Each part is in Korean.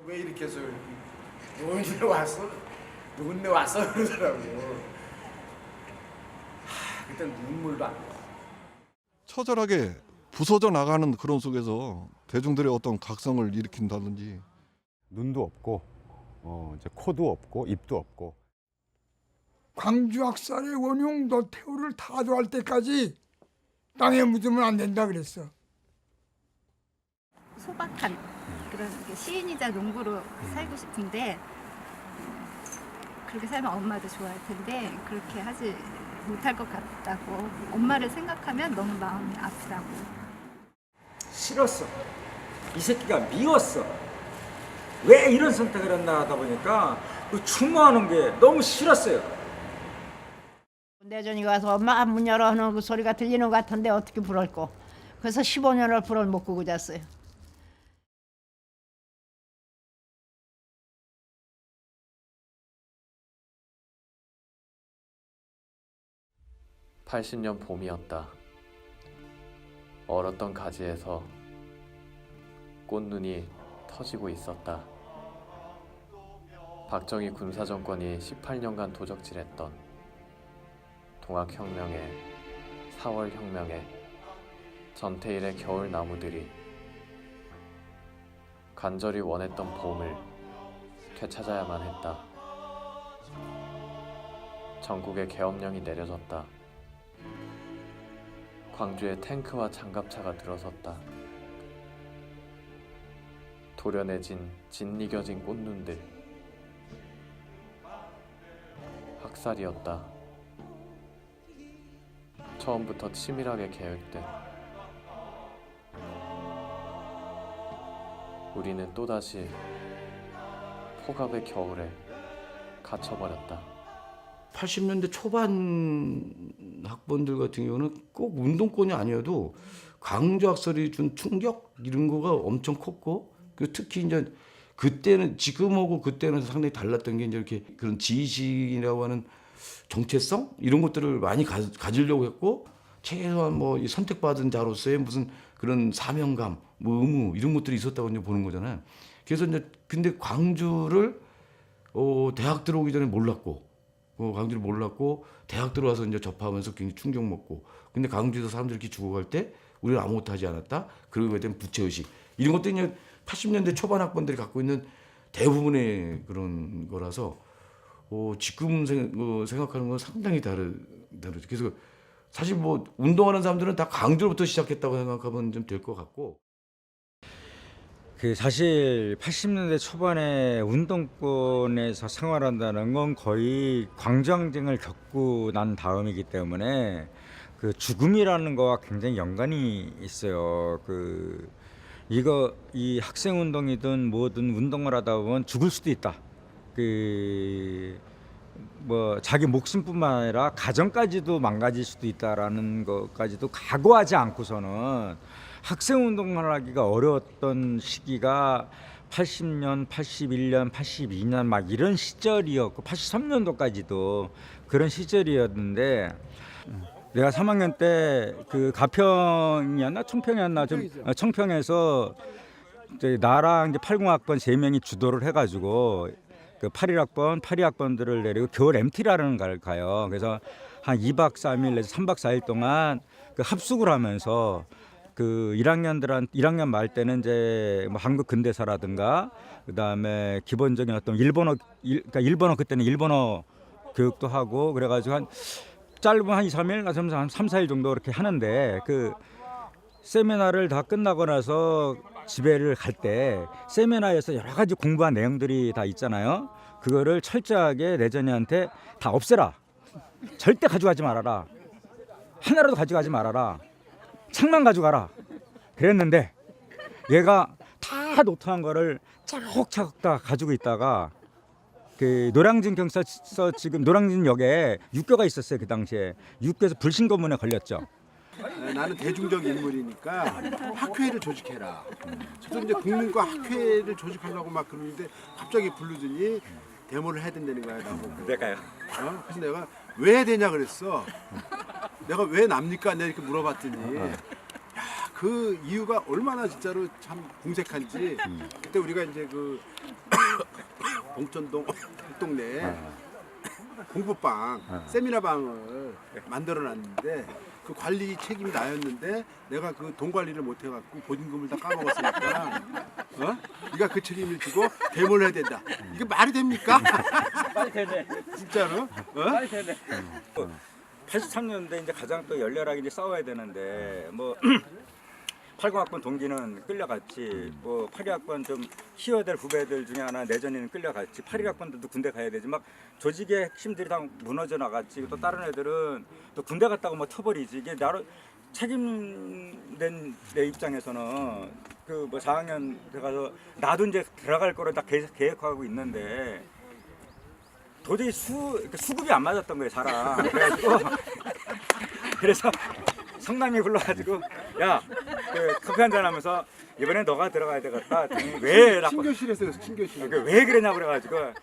왜 이렇게 해서 노인네 왔어? 누군데 왔어? 그러더라고. 그때 눈물도 안 나. 처절하게 부서져 나가는 그런 속에서 대중들의 어떤 각성을 일으킨다든지. 눈도 없고 이제 코도 없고 입도 없고. 광주 학살의 원흉 노태우를 타도할 때까지 땅에 묻으면 안 된다 그랬어. 소박한 그런 시인이자 농부로 살고 싶은데 그렇게 살면 엄마도 좋아할 텐데 그렇게 하지 못할 것 같다고 엄마를 생각하면 너무 마음이 아프다고. 싫었어. 이 새끼가 미웠어. 왜 이런 선택을 했나 하다 보니까 그 추모하는 게 너무 싫었어요. 내전이 가서 엄마 문 열어 하는 그 소리가 들리는 것 같은데 어떻게 불었고. 그래서 15년을 불을 못 끄고 잤어요. 80년 봄이었다. 얼었던 가지에서 꽃눈이 터지고 있었다. 박정희 군사정권이 18년간 도적질했던 동학혁명에 4월혁명에 전태일의 겨울나무들이 간절히 원했던 봄을 되찾아야만 했다. 전국에 계엄령이 내려졌다. 광주에 탱크와 장갑차가 들어섰다. 도련해진 짓이겨진 꽃눈들. 학살이었다. 처음부터 치밀하게 계획된. 우리는 또다시 폭압의 겨울에 갇혀버렸다. 80년대 초반 학번들 같은 경우는 꼭 운동권이 아니어도 광주 학살이 준 충격 이런 거가 엄청 컸고, 그 특히 이제 그때는 지금하고 그때는 상당히 달랐던 게 이제 이렇게 그런 지식이라고 하는 정체성 이런 것들을 많이 가지려고 했고, 최소한 뭐 선택받은 자로서의 무슨 그런 사명감, 뭐 의무 이런 것들이 있었다고 이제 보는 거잖아요. 그래서 이제 근데 광주를 대학 들어오기 전에 몰랐고. 광주를 몰랐고 대학 들어와서 이제 접하면서 굉장히 충격 먹고, 근데 광주에서 사람들이 이렇게 죽어갈 때 우리는 아무것도 하지 않았다. 그리고 그에 대한 부채의식 이런 것들이 이제 80년대 초반 학번들이 갖고 있는 대부분의 그런 거라서 지금 생각하는 건 상당히 다르죠. 그래서 사실 뭐 운동하는 사람들은 다 광주로부터 시작했다고 생각하면 좀 될 것 같고. 그 사실 80년대 초반에 운동권에서 생활한다는 건 거의 광주항쟁을 겪고 난 다음이기 때문에 그 죽음이라는 거와 굉장히 연관이 있어요. 이 학생 운동이든 뭐든 운동을 하다 보면 죽을 수도 있다. 뭐 자기 목숨뿐만 아니라 가정까지도 망가질 수도 있다라는 것까지도 각오하지 않고서는 학생 운동을 하기가 어려웠던 시기가 80년, 81년, 82년 막 이런 시절이었고 83년도까지도 그런 시절이었는데, 내가 3학년 때 그 가평이었나 청평이었나 좀 청평에서 이제 나랑 이제 80학번 3명이 주도를 해가지고 그 81학번, 82학번들을 내리고 겨울 MT라는 걸 가요. 그래서 한 2박 3일 내지 3박 4일 동안 그 합숙을 하면서 그 1학년 말 때는 이제 뭐 한국 근대사라든가 그다음에 기본적인 어떤 그러니까 일본어 그때는 일본어 교육도 하고 그래가지고 한 짧으면 한 2, 3일, 한 3, 4일 정도 이렇게 하는데, 그 세미나를 다 끝나고 나서 집에를 갈 때 세미나에서 여러 가지 공부한 내용들이 다 있잖아요. 그거를 철저하게 내전이한테 다 없애라. 절대 가져가지 말아라. 하나라도 가져가지 말아라. 책만 가져가라. 그랬는데 얘가 다 노트한 거를 차곡차곡 다 가지고 있다가 그 노량진 경찰서 지금 노량진역에 육교가 있었어요. 그 당시에 육교에서 불신검문에 걸렸죠. 나는 대중적 인물이니까 학회를 조직해라. 저도 이제 국민과 학회를 조직하려고 막 그러는데 갑자기 부르더니 데모를 해야 된다는 거야, 나보고. 내가요. 그래서 내가 왜 해야 되냐 그랬어. 내가 왜 납니까? 내가 이렇게 물어봤더니 야, 그 이유가 얼마나 진짜로 참 궁색한지 그때 우리가 이제 그 봉천동 동네에 공부방 세미나방을 만들어놨는데 그 관리 책임이 나였는데 내가 그 돈 관리를 못해갖고 보증금을 다 까먹었으니까 네가 그 책임을 지고 대모를 해야 된다. 이게 말이 됩니까? 빨리 되네. 진짜로? 빨리 되네. 83년대 이제 가장 또 열렬하게 이제 싸워야 되는데 뭐 80학번 동기는 끌려갔지, 뭐 82학번 좀 희어될 후배들 중에 하나 내전이는 끌려갔지, 81학번들도 군대 가야 되지, 막 조직의 핵심들이 다 무너져 나갔지. 또 다른 애들은 또 군대 갔다고 뭐 터버리지. 이게 나로 책임된 내 입장에서는 그 뭐 4학년 들어가서 나도 이제 들어갈 거를 다 계획하고 있는데 도저히 수급이 안 맞았던 거예요, 사람. 그래가지고 그래서 성남이 불러가지고 야, 그 커피 한잔 하면서 이번엔 너가 들어가야 되겠다. 왜? 친교실에서 친교실. 왜 그러냐고 그래가지고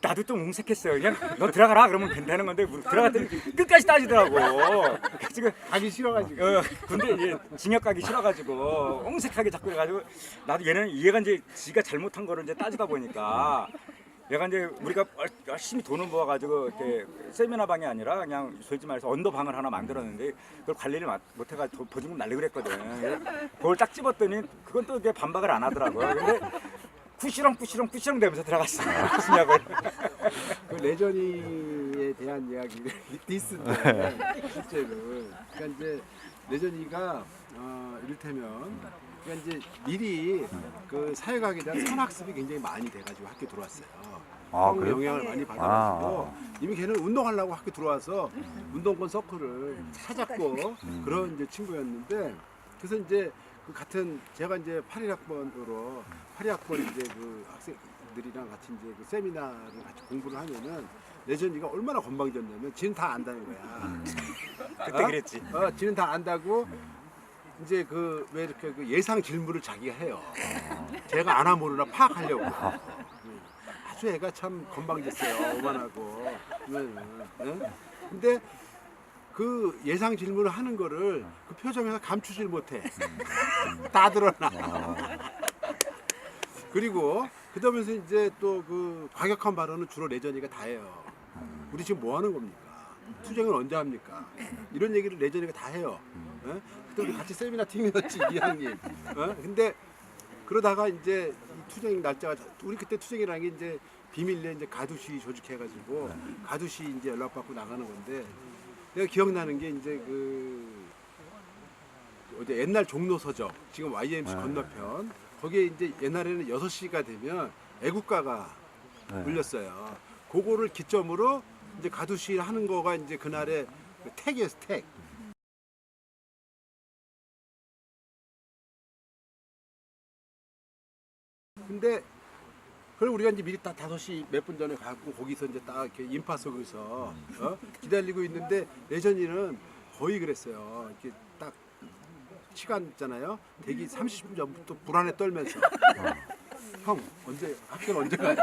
나도 좀 웅색했어요. 그냥 너 들어가라 그러면 괜찮은 건데 들어갔더니 끝까지 따지더라고. 그래가지고 가기 싫어가지고. 군대 이제 징역 가기 싫어가지고 옹색하게 자꾸 그래가지고 나도 얘가 이제 지가 잘못한 거를 이제 따지다 보니까 얘가 이제 우리가 열심히 돈을 모아가지고 이렇게 세미나 방이 아니라 그냥 솔직히 말해서 언더방을 하나 만들었는데 그걸 관리를 못해가지고 보증금 날리고 그랬거든. 그걸 딱 집었더니 그건 또 이게 반박을 안 하더라고요. 근데 쿠시렁 되면서 들어갔어요. 신약을. 그 레전이에 대한 이야기를 디스인데 실제로 그러니까 이제 레전이가 이를테면 그러니까 이제 미리 그 사회과학에 대한 선학습이 굉장히 많이 돼가지고 학교 들어왔어요. 영향을 많이 받아가지고 이미 걔는 운동하려고 학교 들어와서 운동권 서클을 찾았고 그런 이제 친구였는데 그래서 이제 그 같은 제가 이제 81학번으로 82학번 이제 그 학생들이랑 같이 이제 그 세미나를 같이 공부를 하면은 레전이가 얼마나 건방졌냐면 지는 다 안다는 거야. 그때 그랬지. 지는 다 안다고 이제 그 왜 이렇게 그 예상 질문을 자기가 해요. 제가 아나 모르나 파악하려고. 아주 애가 참 건방졌어요. 오만하고. 근데 그 예상 질문을 하는 거를 그 표정에서 감추질 못해. 다 드러나. 그리고 그러면서 이제 또 그 과격한 발언은 주로 레전이가 다 해요. 우리 지금 뭐 하는 겁니까? 투쟁을 언제 합니까? 이런 얘기를 레전이가 다 해요. 그때 우리 같이 세미나 팀이었지, 이학님. 근데 그러다가 이제 이 투쟁 날짜가 우리 그때 투쟁이라는 게 이제 비밀리에 이제 가두시 조직해가지고 가두시 이제 연락받고 나가는 건데 내가 기억나는 게 이제 그 어제 옛날 종로 서적 지금 YMC 건너편 거기에 이제 옛날에는 6시가 되면 애국가가 울렸어요. 그거를 기점으로 이제 가두시 하는 거가 이제 그날의 그 택이었어, 택. 근데 그걸 우리가 이제 미리 딱 5시 몇 분 전에 가고 거기서 이제 딱 이렇게 인파 속에서 기다리고 있는데 레전이는 거의 그랬어요. 이렇게 딱 시간 있잖아요. 대기 30분 전부터 불안에 떨면서 형 언제 학교는 언제 가요?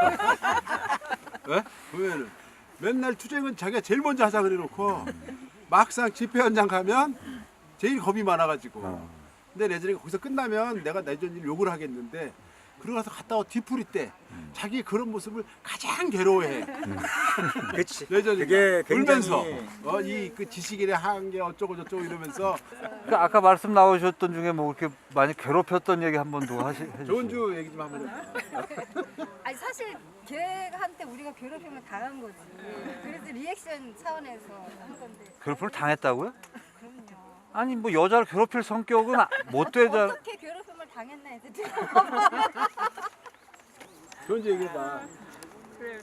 보면은 맨날 투쟁은 자기가 제일 먼저 하자 그래놓고 막상 집회 현장 가면 제일 겁이 많아가지고 근데 레전이가 거기서 끝나면 내가 레전이를 욕을 하겠는데 그러고 나서 갔다 와 뒤풀이 때 자기 그런 모습을 가장 괴로워해. 그렇지. 레전이가 그게 울면서 굉장히 이 그 지식인의 한계 어쩌고 저쩌고 이러면서 아까 말씀 나오셨던 중에 뭐 이렇게 많이 괴롭혔던 얘기 한 번 더 해주세요. 조은주 얘기 좀 한번 해봐. 아니 사실 걔한테 우리가 괴롭힘을 당한 거지. 그래서 리액션 차원에서 한 건데. 괴롭힘을 당했다고요? 그럼요. 아니 뭐 여자를 괴롭힐 성격은 못 되잖아. 어떻게 괴롭힘을 당했나 해서 조은주 얘기해봐. 그래요.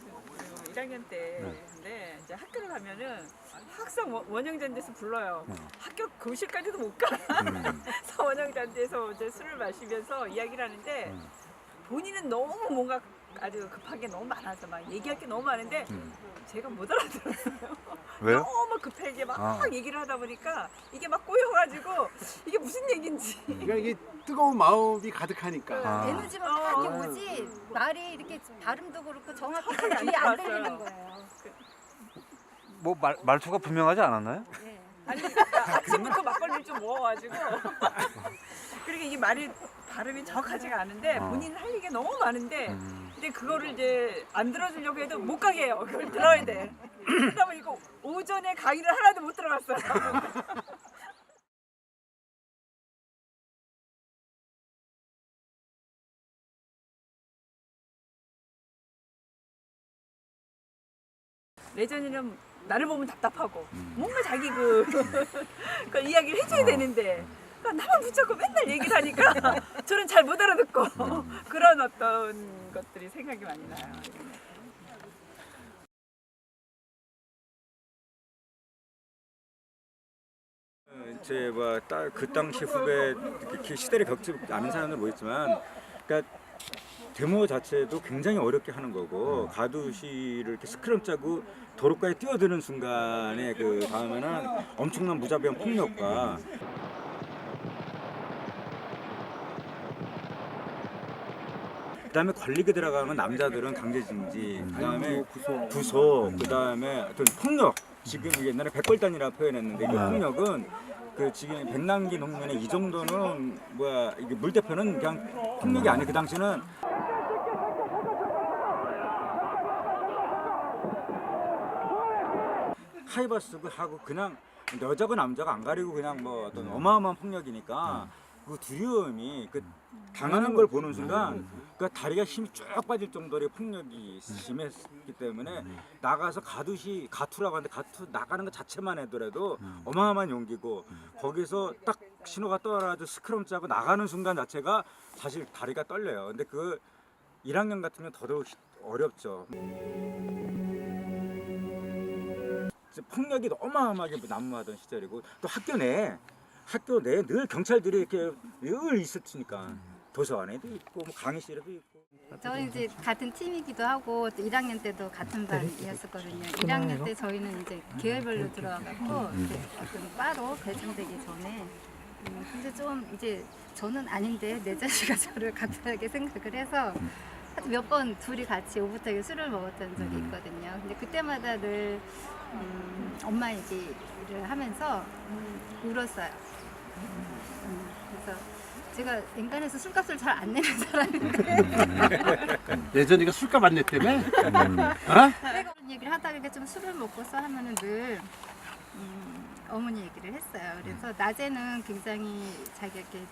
1학년 때인데 이제 학교를 가면은 항상 원영잔디에서 불러요. 학교 교실까지도 못 가. 그래서 원영잔디에서 이제 술을 마시면서 이야기를 하는데 본인은 너무 뭔가 아주 급한 게 너무 많아서 막 얘기할 게 너무 많은데 제가 못 알아들었어요. 왜요? 너무 급하게 막 얘기를 하다 보니까 이게 막 꼬여가지고 이게 무슨 얘긴지. 그러니까 이게 뜨거운 마음이 가득하니까. 에너지만 막 이렇게 오지 말이 이렇게 발음도 그렇고 정확히 귀에 안 들리는 거예요. 뭐 말투가 분명하지 않았나요? 네. 아니 아침부터 막걸리를 좀 먹어가지고 그러니까 이게 말이 발음이 정확하지가 않은데 본인 할 얘기가 너무 많은데 근데 그거를 이제 안 들어주려고 해도 못 가게 해요. 그걸 들어야 돼. 그러다 보니까 오전에 강의를 하나도 못 들어갔어요. 레전이는 나를 보면 답답하고 뭔가 자기 그 이야기를 해줘야 되는데 나만 붙잡고 맨날 얘기를 하니까 저는 잘 못 알아듣고 그런 어떤 것들이 생각이 많이 나요. 제 그 당시 후배 이렇게 시대를 겪지 않은 사람들 뭐 있지만, 그러니까 데모 자체도 굉장히 어렵게 하는 거고 가두시를 이렇게 스크럼 짜고 도로가에 뛰어드는 순간에 그 다음에는 엄청난 무자비한 폭력과 그다음에 권력에 들어가면 남자들은 강제징지, 그다음에 구속, 그다음에 어떤 폭력. 지금 옛날에 백골단이라고 표현했는데 이 폭력은 그 지금 백남기 농민의 이 정도는 이게 물대포는 그냥 폭력이 아니에요. 그 당시는 하이바 쓰고 하고 그냥 여자고 남자가 안 가리고 그냥 뭐 어떤 어마어마한 폭력이니까 그 두려움이 그 당하는 걸 보는 순간 그 다리가 힘이 쭉 빠질 정도의 폭력이 심했기 때문에 나가서 가투라고 하는데 가투 나가는 것 자체만 해더라도 어마어마한 용기고 거기서 딱 신호가 떠나서 스크럼 짜고 나가는 순간 자체가 사실 다리가 떨려요. 근데 그 1학년 같으면 더더욱 어렵죠. 폭력이 어마어마하게 난무하던 시절이고 또 학교 내에 늘 경찰들이 이렇게 늘 있었으니까 도서관에도 있고 뭐 강의실에도 있고. 저는 이제 같은 팀이기도 하고 또 1학년 때도 같은 반이었었거든요. 1학년 때 저희는 이제 계열별로 들어와갖고 이제 어떤 바로 배정되기 전에 근데 좀 이제 저는 아닌데 내 자식이 저를 각별하게 생각을 해서 몇 번 둘이 같이 오붓하게 술을 먹었던 적이 있거든요. 근데 그때마다 늘 엄마 얘기를 하면서 울었어요. 그래서 제가 인간에서 술값을 잘 안 내는 사람인데 예전이가 술값 안 냈다며? 내가 그런 얘기를 하다가 이렇게 좀 술을 먹고서 하면은 늘 어머니 얘기를 했어요. 그래서 낮에는 굉장히 자기가 이렇게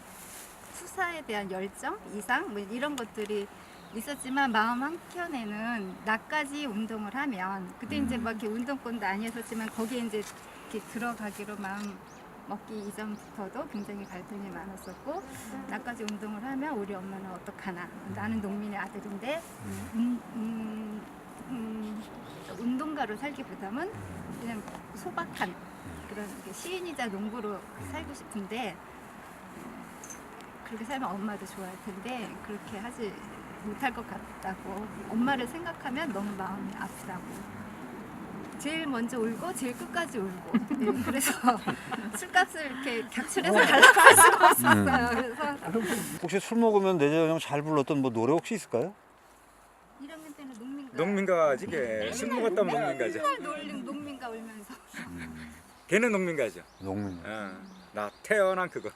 수사에 대한 열정, 이상 뭐 이런 것들이 있었지만 마음 한켠에는 낮까지 운동을 하면 그때 이제 막 이렇게 운동권도 아니었었지만 거기에 이제 이렇게 들어가기로 마음 먹기 이전부터도 굉장히 갈등이 많았었고 낮까지 운동을 하면 우리 엄마는 어떡하나 나는 농민의 아들인데 운동가로 살기보다는 그냥 소박한 그런 시인이자 농부로 살고 싶은데 그렇게 살면 엄마도 좋아할 텐데 그렇게 하지 못할 것 같다고 엄마를 생각하면 너무 마음이 아프다고 제일 먼저 울고 제일 끝까지 울고 네, 그래서 술값을 이렇게 객출해서 가려고 할 수가 없었어요. 그래서 혹시 술 먹으면 내재현 형 잘 불렀던 뭐 노래 혹시 있을까요? 1학년 때는 농민가 농민가지 걔. 술 먹었다면 농민가죠. 맨날 농민가 울면서 걔는 농민가죠. 농민. 나 태어난 그거.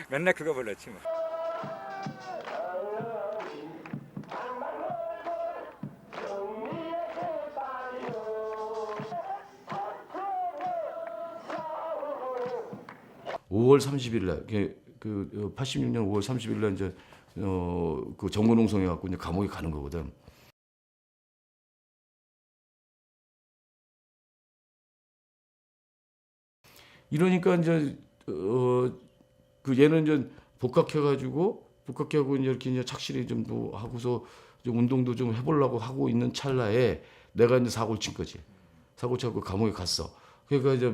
맨날 그거 불렀지 뭐. (5월 30일) 날, 그 86년 5월 30일 날 이제 그 정근홍성 해갖고 이제 감옥에 가는 거거든. 이러니까 이제 그 얘는 이제 복학해가지고 이제 이렇게 이제 착실히 좀 뭐 하고서 좀 운동도 좀 해보려고 하고 있는 찰나에 내가 이제 사고를 친 거지. 사고 치고 감옥에 갔어. 그러니까 이제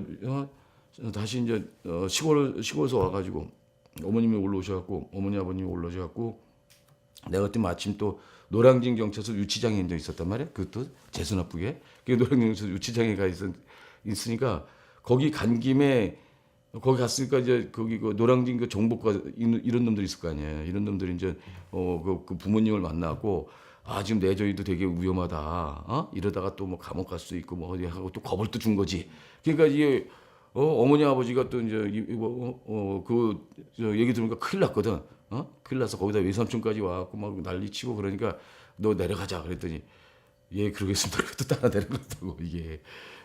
다시 이제 시골에서 와가지고 어머님이 올라오셔갖고 어머니 아버님이 올라오셔갖고 내가 그때 마침 또 노량진 경찰서 유치장에 이제 있었단 말이야. 그것도 재수 나쁘게. 그 노량진 경찰서 유치장에 있으니까 거기 간 김에 거기 갔으니까 이제 거기 그 노량진 그 정보과 이런 놈들이 있을 거 아니에요. 이런 놈들이 이제 그 부모님을 만나고 지금 내저희도 되게 위험하다. 이러다가 또 뭐 감옥 갈 수도 있고 뭐 어디 하고 또 겁을 또 준 거지. 그러니까 이게 어머니 아버지가 또 이제 얘기 들으니까 큰일 났거든. 큰일 나서 거기다 외삼촌까지 와갖고 막 난리치고 그러니까 너 내려가자 그랬더니 예 그러겠습니다. 또 따라 내려갔다고 이게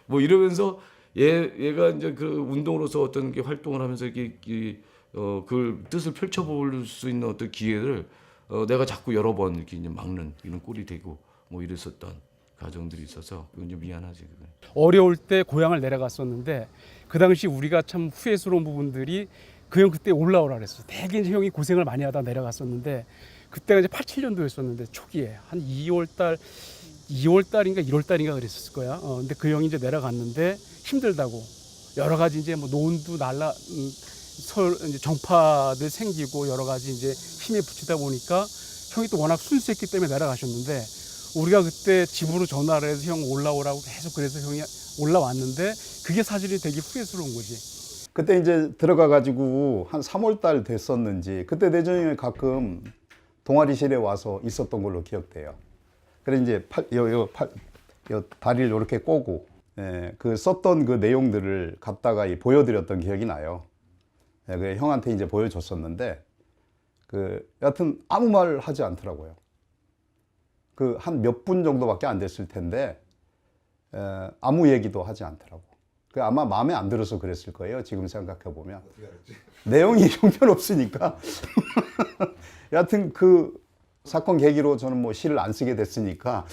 뭐 이러면서 얘가 이제 그 운동으로서 어떤 게 활동을 하면서 이렇게 그 뜻을 펼쳐볼 수 있는 어떤 기회를 내가 자꾸 여러 번 이렇게 이제 막는 이런 꼴이 되고 뭐 이랬었던 가정들이 있어서 그건 좀 미안하지. 그건. 어려울 때 고향을 내려갔었는데 그 당시 우리가 참 후회스러운 부분들이 그 형 그때 올라오라 그랬어. 되게 이제 형이 고생을 많이 하다 내려갔었는데 그때가 이제 87년도였었는데 초기에 한 2월달인가 1월달인가 그랬었을 거야. 근데 그 형이 이제 내려갔는데 힘들다고 여러 가지 이제 뭐 노은도 이제 정파들 생기고 여러 가지 이제 힘에 붙이다 보니까 형이 또 워낙 순수했기 때문에 내려가셨는데 우리가 그때 집으로 전화를 해서 형 올라오라고 계속 그래서 형이 올라왔는데 그게 사실이 되게 후회스러운 거지. 그때 이제 들어가가지고 한 3월달 됐었는지 그때 내전이 형이 가끔 동아리실에 와서 있었던 걸로 기억돼요. 그래 이제 다리를 이렇게 꼬고 그 썼던 그 내용들을 갖다가 보여드렸던 기억이 나요. 그 형한테 이제 보여줬었는데 여하튼 아무 말 하지 않더라고요. 그 한 몇 분 정도밖에 안 됐을 텐데 아무 얘기도 하지 않더라고. 그 아마 마음에 안 들어서 그랬을 거예요. 지금 생각해 보면 내용이 형편없으니까. 여하튼 그 사건 계기로 저는 뭐 시를 안 쓰게 됐으니까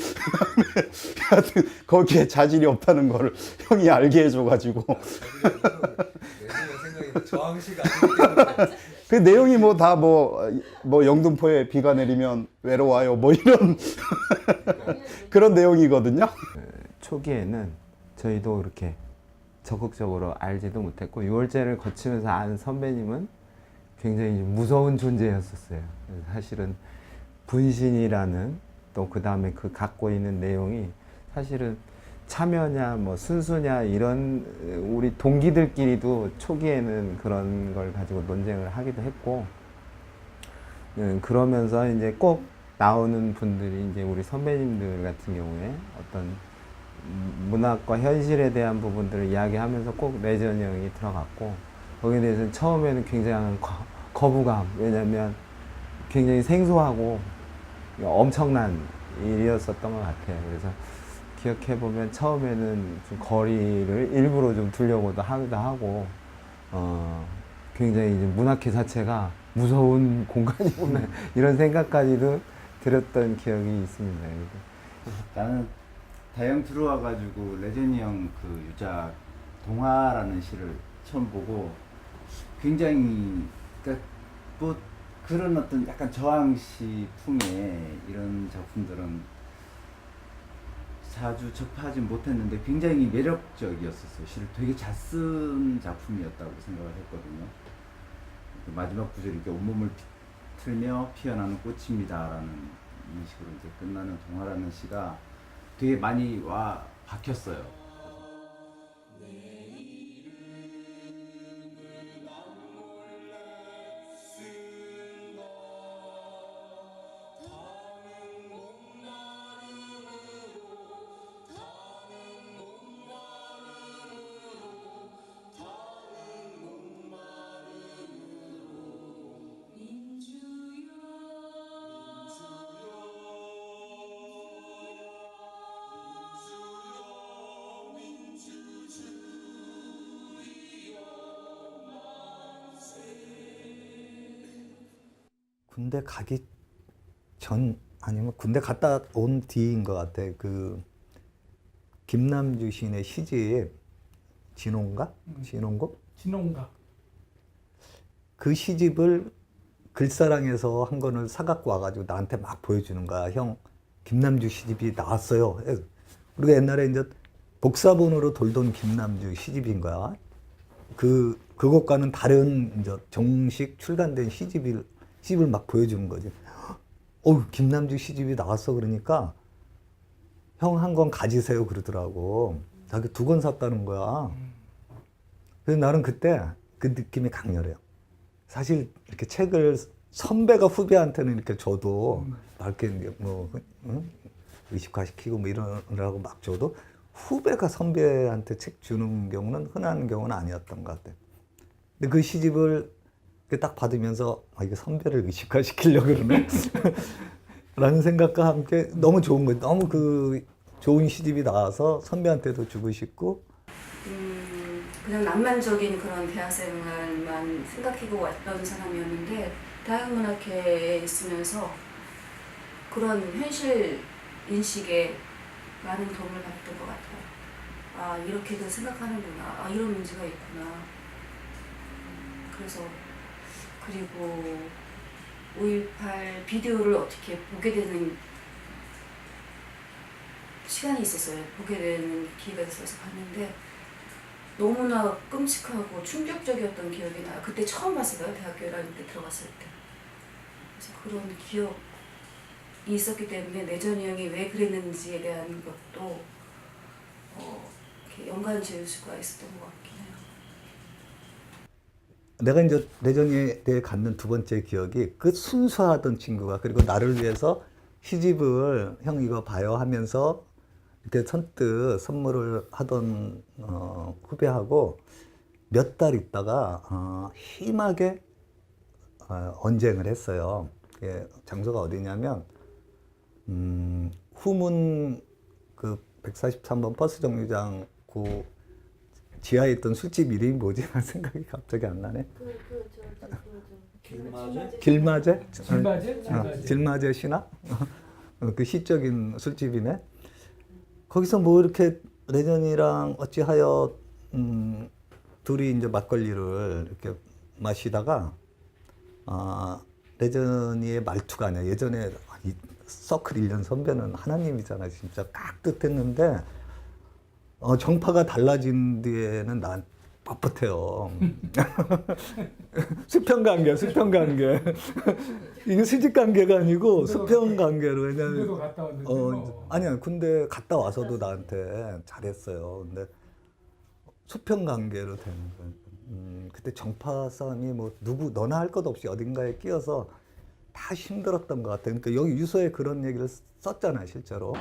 여하튼 거기에 자질이 없다는 걸 형이 알게 해줘가지고 그 내용이 뭐 다 뭐 영등포에 비가 내리면 외로워요 뭐 이런 그런 내용이거든요. 초기에는 저희도 그렇게 적극적으로 알지도 못했고 6월제를 거치면서 아는 선배님은 굉장히 무서운 존재였었어요. 사실은 분신이라는 또 그 다음에 그 갖고 있는 내용이 사실은 참여냐 뭐 순수냐 이런 우리 동기들끼리도 초기에는 그런 걸 가지고 논쟁을 하기도 했고 그러면서 이제 꼭 나오는 분들이 이제 우리 선배님들 같은 경우에 어떤 문학과 현실에 대한 부분들을 이야기하면서 꼭 레전이 형이 들어갔고 거기에 대해서는 처음에는 굉장한 거부감, 왜냐면 굉장히 생소하고 엄청난 일이었었던 것 같아요. 그래서 기억해보면 처음에는 좀 거리를 일부러 좀 두려고도 하기도 하고 굉장히 이제 문학회 자체가 무서운 공간이구나 이런 생각까지도 들었던 기억이 있습니다. 나는 다영 들어와가지고 레전이 형 그 유작 동화라는 시를 처음 보고 굉장히 그러니까 뭐 그런 어떤 약간 저항시 풍의 이런 작품들은 자주 접하지 못했는데 굉장히 매력적이었었어요. 시를 되게 잘 쓴 작품이었다고 생각을 했거든요. 마지막 구절이 이렇게 온몸을 틀며 피어나는 꽃입니다라는 이 식으로 이제 끝나는 동화라는 시가 되게 많이 와 박혔어요. 군대 가기 전 아니면 군대 갔다 온 뒤인 것 같아. 그 김남주 시인의 시집 진홍가? 진홍곡? 진홍가. 그 시집을 글사랑에서 한 권을 사갖고 와가지고 나한테 막 보여주는 거야. 형, 김남주 시집이 나왔어요. 우리가 옛날에 이제 복사본으로 돌던 김남주 시집인 거야. 그것과는 다른 이제 정식 출간된 시집을 막 보여주는 거지. 김남주 시집이 나왔어. 그러니까 형 한 권 가지세요 그러더라고. 자기 2권 샀다는 거야. 그래서 나는 그때 그 느낌이 강렬해요. 사실 이렇게 책을 선배가 후배한테는 이렇게 줘도 막 이렇게 뭐 의식화시키고 뭐 이러라고 막 줘도 후배가 선배한테 책 주는 경우는 흔한 경우는 아니었던 것 같아요. 근데 그 시집을 딱 받으면서 이게 선배를 의식화시키려고 그러네 라는 생각과 함께 너무 좋은 거예요. 너무 그 좋은 시집이 나와서 선배한테도 주고 싶고 그냥 낭만적인 그런 대학생활만 생각하고 왔던 사람이었는데 다양문학회에 있으면서 그런 현실 인식에 많은 도움을 받았던 것 같아요. 아, 이렇게도 생각하는구나. 아, 이런 문제가 있구나. 그래서 그리고 5.18 비디오를 어떻게 보게 되는 시간이 있었어요. 보게 되는 기회가 있어서 봤는데 너무나 끔찍하고 충격적이었던 기억이 나요. 그때 처음 봤어요. 대학교 1학년 때 들어갔을 때. 그래서 그런 기억이 있었기 때문에 내전이 형이 왜 그랬는지에 대한 것도 이렇게 연관 지을 수가 있었던 것 같긴 해요. 내가 이제 내전에 대해 갖는 두 번째 기억이 그 순수하던 친구가 그리고 나를 위해서 시집을 형 이거 봐요 하면서 이렇게 선뜻 선물을 하던 후배하고 몇 달 있다가 심하게 언쟁을 했어요. 장소가 어디냐면 후문 그 143번 버스 정류장 그 지하에 있던 술집 이름이 뭐지? 생각이 갑자기 안 나네. 길마제? 길마제 신화? 그 시적인 술집이네. 거기서 뭐 이렇게 내전이랑 어찌하여 둘이 이제 막걸리를 이렇게 마시다가 내전이의 말투가 아니야. 예전에 서클 1년 선배는 하나님이잖아. 진짜 깍듯했는데 정파가 달라진 뒤에는 난 뻣뻣해요. 수평관계, 수평관계. 이게 수직관계가 아니고 수평관계로. 왜냐면 아니야. 군대 갔다 와서도 나한테 잘했어요. 근데 수평관계로 되는 거예요. 그때 정파 싸움이 뭐 누구 너나 할 것 없이 어딘가에 끼어서 다 힘들었던 것 같아요. 그러니까 여기 유서에 그런 얘기를 썼잖아요, 실제로.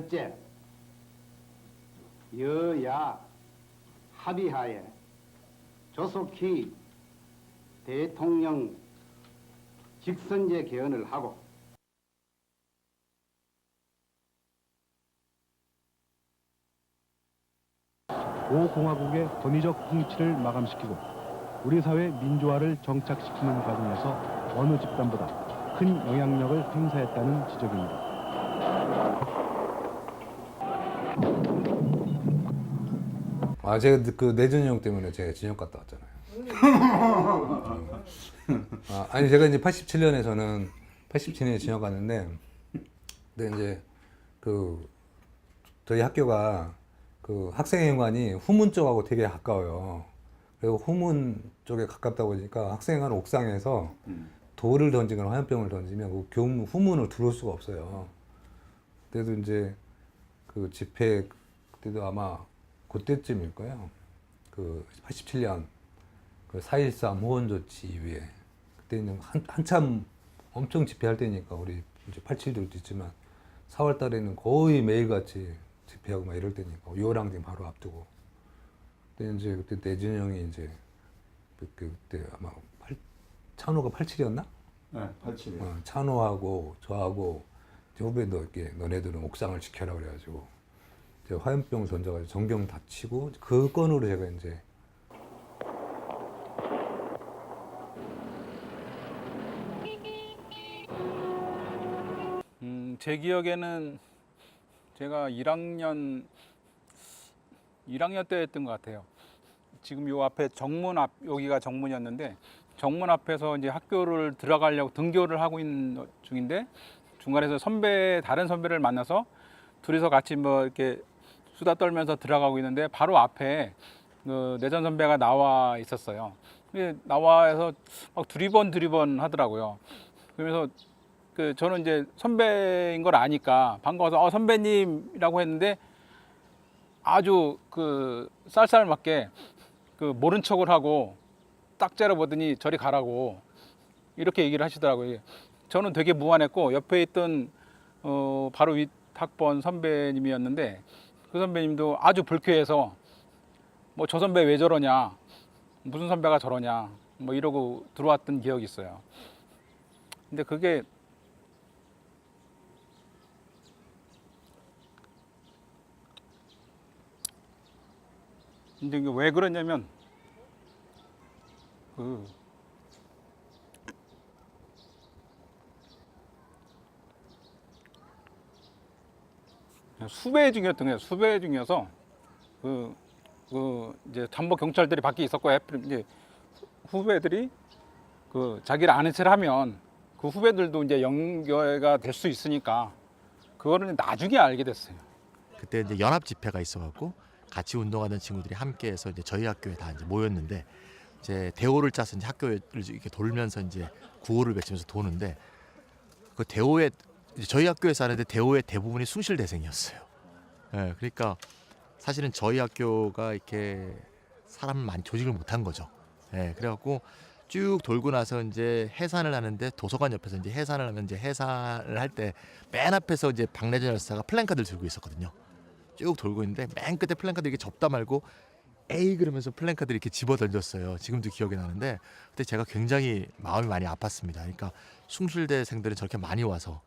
첫째, 여야 합의하에 조속히 대통령 직선제 개헌을 하고 고 공화국의 권위적 통치를 마감시키고 우리 사회 민주화를 정착시키는 과정에서 어느 집단보다 큰 영향력을 행사했다는 지적입니다. 제가 그 내전이 형 때문에 제가 진영 갔다 왔잖아요. 아니 제가 이제 87년에 87년에 진영 갔는데, 근데 이제 그 저희 학교가 그 학생회관이 후문 쪽하고 되게 가까워요. 그리고 후문 쪽에 가깝다 보니까 학생회관 옥상에서 돌을 던지거나 화염병을 던지면 그 교문 후문을 들어올 수가 없어요. 그때도 이제 그 집회 그때도 아마 그때쯤일 거예요. 그 87년 그 4.13 호원 조치 이후에 그때는 한참 엄청 집회할 때니까 우리 이제 87들도 있지만 4월 달에는 거의 매일같이 집회하고 막 이럴 때니까 요랑딩 바로 앞두고. 근데 이제 그때 내준 형이 이제 그때 아마 찬호가 87이었나? 네, 87이요. 찬호하고 저하고 후배도 이렇게 너네들은 옥상을 지켜라 그래가지고 화염병 던져가지고 전경 다치고 그 건으로 제가 이제 제 기억에는 제가 1학년 때 했던 것 같아요. 지금 요 앞에 정문 앞, 여기가 정문이었는데 정문 앞에서 이제 학교를 들어가려고 등교를 하고 있는 중인데 중간에서 다른 선배를 만나서 둘이서 같이 뭐 이렇게 수다 떨면서 들어가고 있는데 바로 앞에 그 내전 선배가 나와 있었어요. 나와서 막 두리번 하더라고요. 그러면서 저는 이제 선배인 걸 아니까 반가워서 선배님이라고 했는데 아주 쌀쌀맞게 모른 척을 하고 딱 째려보더니 저리 가라고 이렇게 얘기를 하시더라고요. 저는 되게 무안했고 옆에 있던 바로 윗 학번 선배님이었는데 그 선배님도 아주 불쾌해서 뭐 저 선배 왜 저러냐, 무슨 선배가 저러냐 뭐 이러고 들어왔던 기억이 있어요. 근데 그게 이제 왜 그러냐면 수배 중이었던 거예요. 수배 중이어서 이제 잠복 경찰들이 밖에 있었고 이제 후배들이 자기를 아는 체를 하면 그 후배들도 이제 연결가 될 수 있으니까 그거를 나중에 알게 됐어요. 그때 이제 연합 집회가 있어갖고 같이 운동하는 친구들이 함께해서 이제 저희 학교에 다 이제 모였는데 이제 대호를 짜서 이제 학교를 이렇게 돌면서 이제 구호를 외치면서 도는데 그 대호에 저희 학교에서 하는데 대호의 대부분이 숭실대생이었어요. 예, 그러니까 사실은 저희 학교가 이렇게 사람을 많이 조직을 못한 거죠. 예, 그래갖고 쭉 돌고 나서 이제 해산을 하는데 도서관 옆에서 이제 해산을 하면 이제 해산을 할 때 맨 앞에서 이제 박내전 열사가 플랜카드를 들고 있었거든요. 쭉 돌고 있는데 맨 끝에 플랜카드 이렇게 접다 말고 에이 그러면서 플랜카드 이렇게 집어 던졌어요. 지금도 기억이 나는데 그때 제가 굉장히 마음이 많이 아팠습니다. 그러니까 숭실대생들은 저렇게 많이 와서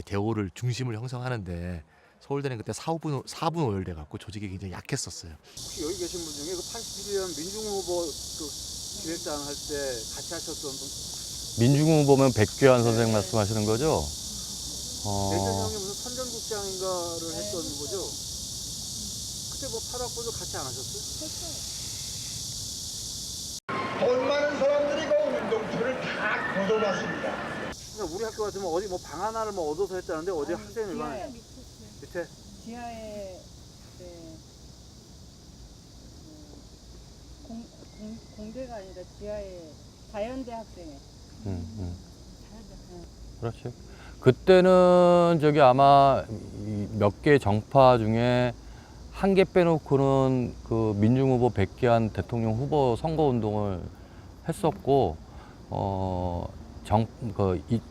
대호를 중심을 형성하는데 서울대는 그때 4분 오열돼 갖고 조직이 굉장히 약했었어요. 혹시 여기 계신 분 중에 81년 민중후보 기획장 할 때 같이 하셨던 분? 민중후보면 백규환 선생 말씀하시는 거죠? 내전형이 무슨 선전국장인가를 했던 거죠? 그때 뭐 8학번도 같이 안 하셨어요? 돈 많은 사람들이 그 운동표를 다 걷어놨습니다. 그러니까 우리 학교 같으면 어디 뭐 방 하나를 뭐 얻어서 했다는데 어디 학생 얼마나? 밑에? 지하에 공대가 아니라 지하에 자연대 학생회. 그렇지. 그때는 저기 아마 몇 개 정파 중에 한 개 빼놓고는 그 민중후보 백기환 대통령 후보 선거운동을 했었고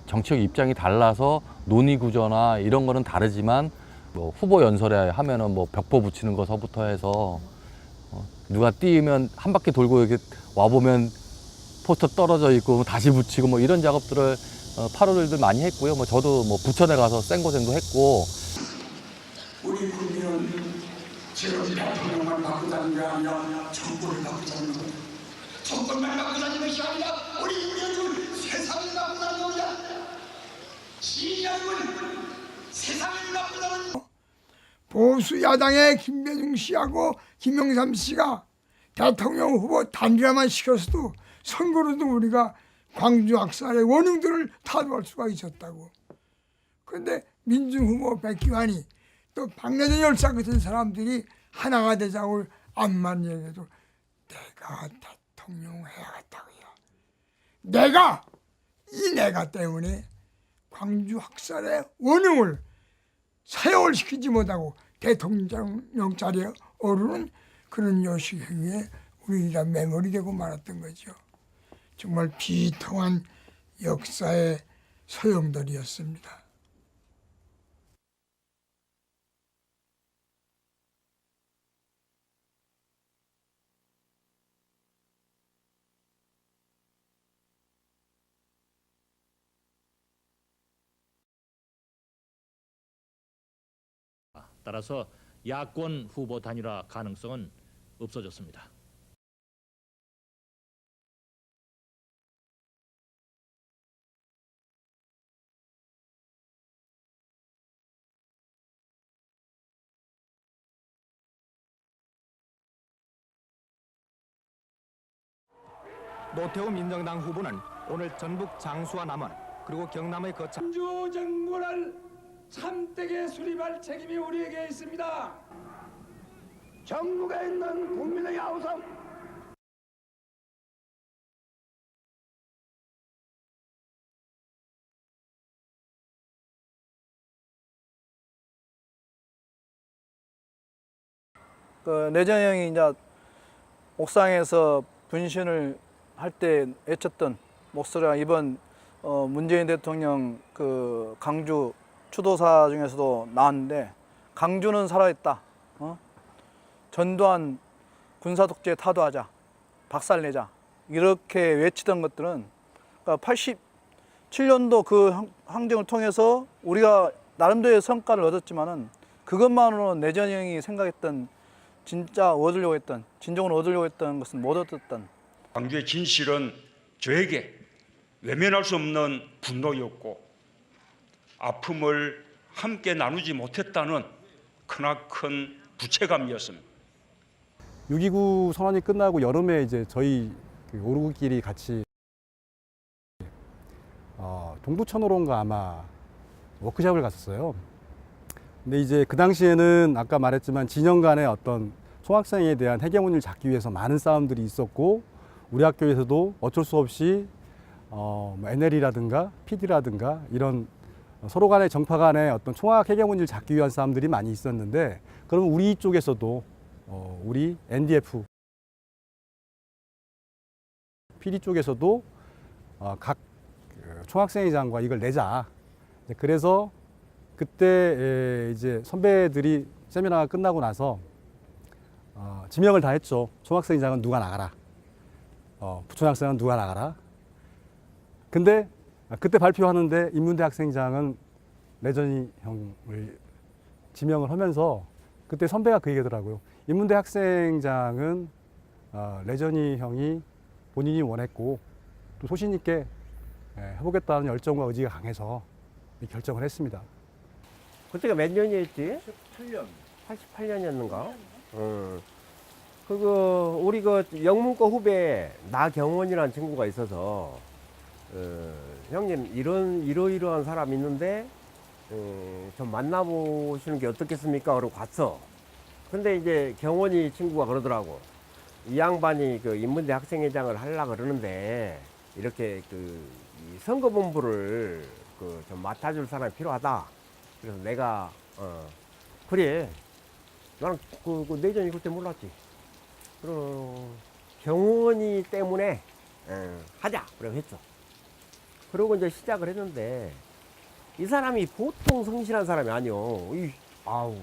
정치적 입장이 달라서 논의 구조나 이런 거는 다르지만 뭐 후보 연설에 하면은 뭐 벽보 붙이는 거서부터 해서 누가 뛰면 한 바퀴 돌고 이렇게 와 보면 포스터 떨어져 있고 다시 붙이고 뭐 이런 작업들을 8월들 많이 했고요. 뭐 저도 뭐 부천에 가서 생고생도 했고. 우리 국민은 지금 대통령만 바꾸자는 게 아니라 정권을 바꾸자는 거예요. 정권만 바꾸자는 것이 아니라 우리 우리는 세상을 바꾸자는 거야. 진영은 세상을 바꾸자는 거야. 보수 야당의 김대중 씨하고 김영삼 씨가 대통령 후보 단일화만 시켰어도 선거로도 우리가 광주 학살의 원흉들을 타도할 수가 있었다고. 그런데 민중 후보 백기환이 또 박내전 열사 같은 사람들이 하나가 되자고 암만 얘기해도 내가 대통령 해야겠다고요. 내가 때문에 광주 학살의 원흉을 사형을 못하고 대통령 자리에 오르는 그런 요식 행위에 우리가 매몰이되고 말았던 거죠. 정말 비통한 역사의 소용돌이였습니다. 따라서 야권 후보 단일화 가능성은 없어졌습니다. 노태우 민정당 후보는 오늘 전북 장수와 남원 그리고 경남의 거창 주 정부를 참되게 수립할 책임이 우리에게 있습니다. 전국에 있는 국민의 야우성 내전형이 이제 옥상에서 분신을 할 때 외쳤던 목소리가 이번 문재인 대통령 그 강주 추도사 중에서도 나왔는데 강주는 살아있다. 전두환 군사 독재 타도하자, 박살내자 이렇게 외치던 것들은 그러니까 87년도 그 항쟁을 통해서 우리가 나름대로의 성과를 얻었지만은 그것만으로 내전형이 생각했던 진짜 얻으려고 했던 진정으로 얻으려고 했던 것은 못 얻었던 광주의 진실은 저에게 외면할 수 없는 분노였고 아픔을 함께 나누지 못했다는 크나큰 부채감이었습니다. 6.29 선언이 끝나고 여름에 이제 저희 그 오르기끼리 같이 동두천호론가 아마 워크숍을 갔었어요. 근데 이제 그 당시에는 아까 말했지만 진영 간의 어떤 총학생에 대한 해결문을 잡기 위해서 많은 싸움들이 있었고 우리 학교에서도 어쩔 수 없이 NL이라든가 PD라든가 이런 서로 간의 정파 간의 어떤 총학 해결문을 잡기 위한 싸움들이 많이 있었는데 그러면 우리 쪽에서도 우리 NDF PD 쪽에서도 각 총학생회장과 이걸 내자. 그래서 그때 이제 선배들이 세미나가 끝나고 나서 지명을 다 했죠. 총학생회장은 누가 나가라. 부총학생은 누가 나가라. 근데 그때 발표하는데 인문대 학생장은 레전이 형을 지명을 하면서 그때 선배가 그 얘기하더라고요. 인문대 학생장은 레전이 형이 본인이 원했고 또 소신 있게 해보겠다는 열정과 의지가 강해서 결정을 했습니다. 그때가 몇 년이었지? 88년. 88년이었는가? 우리 그 영문과 후배 나경원이라는 친구가 있어서 형님 이러이러한 사람 있는데 좀 만나보시는 게 어떻겠습니까? 그러고 갔어. 근데 이제 경원이 친구가 그러더라고. 이 양반이 그 인문대 학생회장을 하려고 그러는데 이렇게 이 선거본부를 좀 맡아줄 사람이 필요하다. 그래서 내가 그래. 나는 그 내전이 그때 몰랐지. 그럼 경원이 때문에 하자. 그래 했죠. 그러고 이제 시작을 했는데 이 사람이 보통 성실한 사람이 아니요. 아우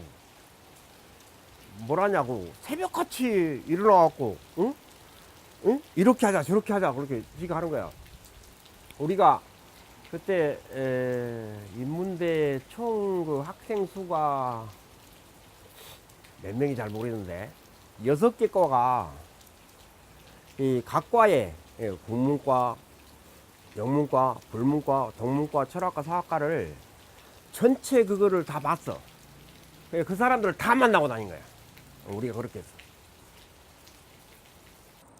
뭐라냐고 새벽같이 일어나갖고 응? 이렇게 하자 저렇게 하자 그렇게 지가 하는 거야. 우리가 그때 인문대 총 그 학생 수가 몇 명이 잘 모르겠는데 6개 과가 이 각 과에 국문과, 영문과, 불문과, 동문과, 철학과, 사학과를 전체 그거를 다 봤어. 그 사람들을 다 만나고 다닌 거야. 우리가 그렇게 했어.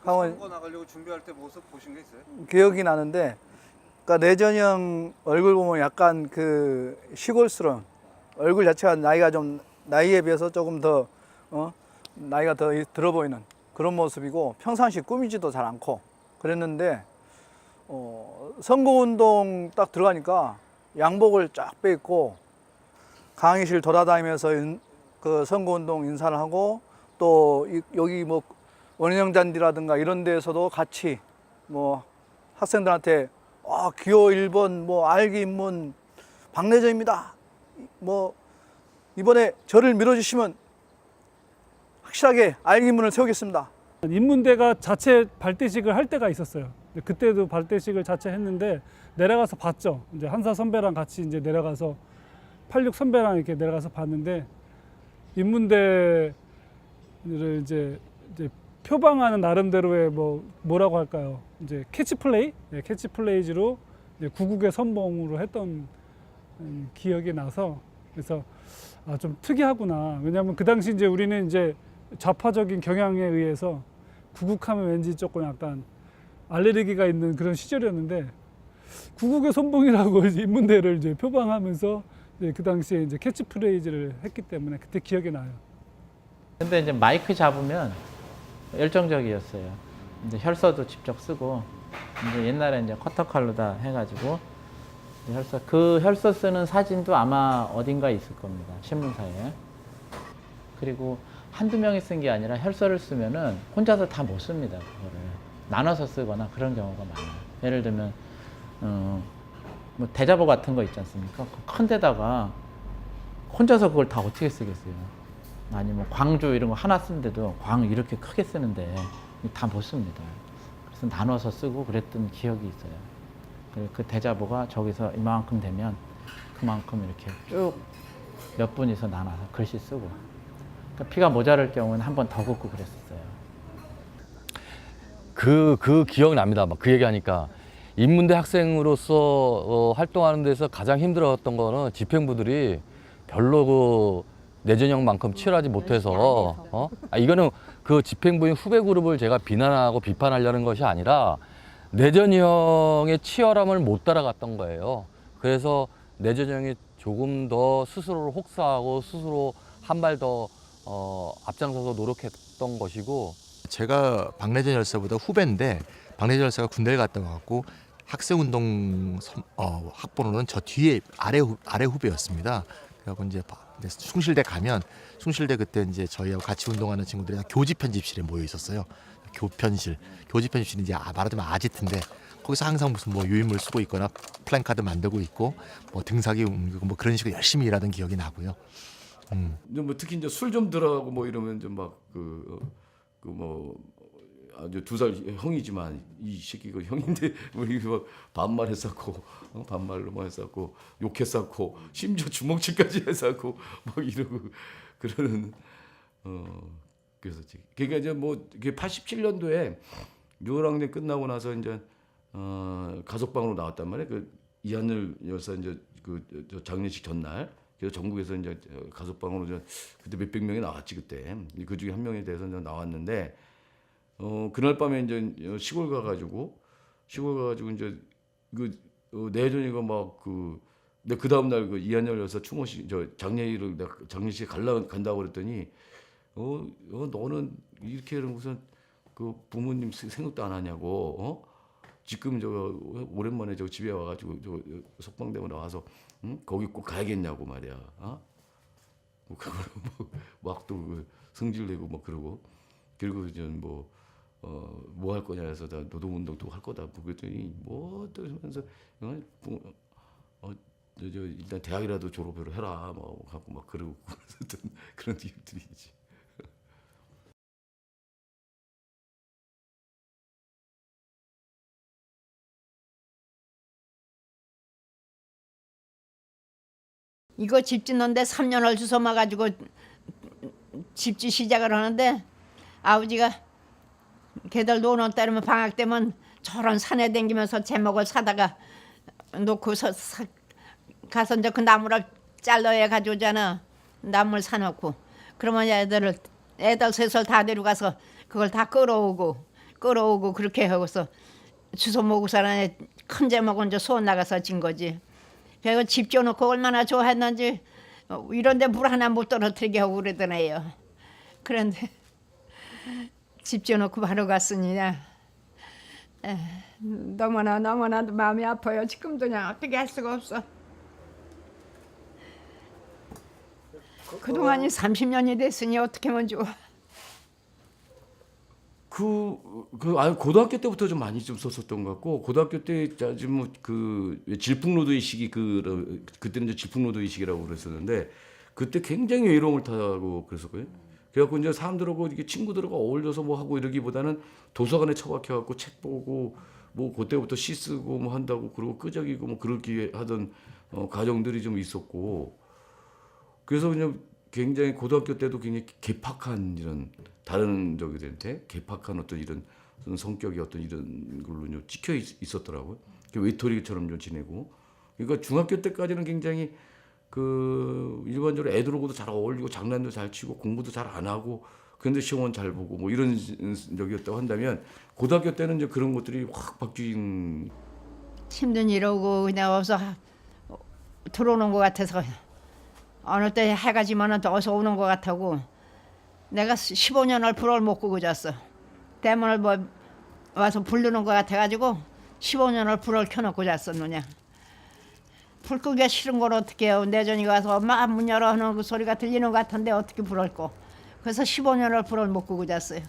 선거 나가려고 준비할 때 모습 보신 게 있어요? 기억이 나는데, 그러니까 내전형 얼굴 보면 약간 그 시골스러운 얼굴 자체가 나이에 비해서 조금 더 나이가 더 들어 보이는 그런 모습이고 평상시 꾸미지도 잘 않고 그랬는데 선거운동 딱 들어가니까 양복을 쫙 빼입고 강의실 돌아다니면서 그 선거운동 인사를 하고 또 여기 뭐 원형 잔디라든가 이런 데에서도 같이 뭐 학생들한테 기호 1번 뭐 알기 인문 박내전입니다. 뭐 이번에 저를 밀어주시면 확실하게 알기 인문을 세우겠습니다. 인문대가 자체 발대식을 할 때가 있었어요. 그때도 발대식을 자체 했는데 내려가서 봤죠. 이제 한사 선배랑 같이 이제 내려가서 86 선배랑 이렇게 내려가서 봤는데 인문대를 이제 표방하는 나름대로의 뭐라고 할까요? 이제 캐치플레이, 캐치플레이즈로 구국의 선봉으로 했던 기억이 나서 그래서 좀 특이하구나. 왜냐하면 그 당시 이제 우리는 이제 좌파적인 경향에 의해서 구국하면 왠지 조금 약간 알레르기가 있는 그런 시절이었는데 구국의 선봉이라고 이제 인문대를 이제 표방하면서 이제 그 당시에 이제 캐치프레이즈를 했기 때문에 그때 기억이 나요. 근데 이제 마이크 잡으면 열정적이었어요. 이제 혈서도 직접 쓰고 이제 옛날에 이제 커터칼로 다 해가지고 혈서, 그 혈서 쓰는 사진도 아마 어딘가 있을 겁니다. 신문사에. 그리고 한두 명이 쓴 게 아니라 혈서를 쓰면은 혼자서 다 못 씁니다. 그거를 나눠서 쓰거나 그런 경우가 많아요. 예를 들면 뭐 대자보 같은 거 있지 않습니까? 큰 데다가 혼자서 그걸 다 어떻게 쓰겠어요? 아니면 광주 이런 거 하나 쓰는데도 광 이렇게 크게 쓰는데 다 못 씁니다. 그래서 나눠서 쓰고 그랬던 기억이 있어요. 그 대자보가 저기서 이만큼 되면 그만큼 이렇게 쭉 몇 분이서 나눠서 글씨 쓰고, 그러니까 피가 모자랄 경우는 한 번 더 긋고 그랬었어요. 그 기억납니다. 막 그 얘기하니까 인문대 학생으로서 활동하는 데서 가장 힘들었던 거는 집행부들이 별로 그 내전형만큼 치열하지 못해서 이거는 그 집행부인 후배 그룹을 제가 비난하고 비판하려는 것이 아니라 내전형의 치열함을 못 따라갔던 거예요. 그래서 내전형이 조금 더 스스로를 혹사하고 스스로 한 발 더 앞장서서 노력했던 것이고, 제가 박내전 열사보다 후배인데 박내전 열사가 군대를 갔다 와갖고 학생운동 학번으로는 저 뒤에 아래 후배였습니다. 그래갖고 이제 숭실대 가면 숭실대 그때 이제 저희하고 같이 운동하는 친구들이 교집 편집실에 모여 있었어요. 교집 편집실이 이제 말하자면 아지트인데 거기서 항상 무슨 뭐 유인물 쓰고 있거나 플랜카드 만들고 있고 뭐 등사기 옮기고 뭐 그런 식으로 열심히 일하던 기억이 나고요. 뭐 특히 이제 술 좀 들어가고 뭐 이러면 좀 막 뭐 아주 2살 형이지만 이 새끼가 형인데 우리 막 반말했었고 반말로 뭐 했었고 욕했었고 심지어 주먹질까지 했었고 막 이러고 그러는 그래서 그러니까 이제 뭐 87년도에 6학년 끝나고 나서 이제 가석방으로 나왔단 말이에요. 그 이한열 열사 이제 그 장례식 전날. 그래서 전국에서 이제 가석방으로 이제 그때 몇백 명이 나왔지 그때. 그 중에 한 명에 대해서 이제 나왔는데 그날 밤에 이제 시골 가가지고 이제 그 내전이가 막 근데 그 다음 날 그 이한열 여사 추모식 장례식을 내가 장례식에 간다고 그랬더니 너는 이렇게 무슨 그 부모님 생각도 안 하냐고 지금 오랜만에 집에 와가지고 석방되고 나와서 거기 꼭 가야겠냐고 말이야. 그걸 막 또 성질내고 막 그러고 그리고 이제 뭐 할 거냐 해서 나 노동운동도 할 거다. 그랬더니 뭐 또 하면서 일단 대학이라도 졸업을 해라 뭐 하고 막 그러고 그런 일들이지. 이거 집 짓는데 3년을 주워마 가지고 집지 시작을 하는데 아버지가 걔들 노는 때면 방학 때면 저런 산에 댕기면서 제목을 사다가 놓고서 가서 이제 그 나무를 잘라야 가져오잖아. 나무를 사놓고 그러면 애들 셋을 다 데려가서 그걸 다 끌어오고 그렇게 하고서 주워 먹고서는 큰 제목은 이제 소원 나가서 진 거지. 그리고 집 지어놓고 얼마나 좋아했는지 이런데 물 하나 못 떨어뜨리게 하고 그러더네요. 그런데 집 지어놓고 바로 갔으니 너무나도 마음이 아파요. 지금도 그냥 어떻게 할 수가 없어. 그동안이 30년이 됐으니 어떻게 하면 좋아. 고등학교 때부터 좀 많이 좀 썼었던 것 같고 고등학교 때 지금 그 질풍노도의 시기 그때는 이제 질풍노도의 시기라고 그랬었는데 그때 굉장히 외로움을 타고 그랬었거든요. 그래갖고 이제 사람들하고 이렇게 친구들하고 어울려서 뭐 하고 이러기보다는 도서관에 처박혀갖고 책 보고 뭐 그때부터 시 쓰고 뭐 한다고 그러고 끄적이고 뭐 그렇게 하던 과정들이 좀 있었고 그래서 그냥 굉장히 고등학교 때도 굉장히 개팍한 이런 다른 저기들한테 개팍한 어떤 이런 성격이 어떤 이런 걸로 좀 찍혀 있었더라고요. 외톨이처럼 좀 지내고. 그러니까 중학교 때까지는 굉장히 그 일반적으로 애들하고도 잘 어울리고 장난도 잘 치고 공부도 잘 안 하고 근데 시험은 잘 보고 뭐 이런 적이었다고 한다면 고등학교 때는 이제 그런 것들이 확 바뀐. 힘든 일하고 그냥 어서 들어오는 것 같아서 어느 때 해가 지면은 또 어서 오는 것 같다고 내가 15년을 불을 못 끄고 잤어. 대문을 뭐 와서 부르는 것 같아가지고 15년을 불을 켜놓고 잤었느냐. 불 끄기가 싫은 걸 어떻게 해요. 내전이가 와서 엄마 문 열어 하는 그 소리가 들리는 것 같은데 어떻게 불을 꺼. 그래서 15년을 불을 못 끄고 잤어요.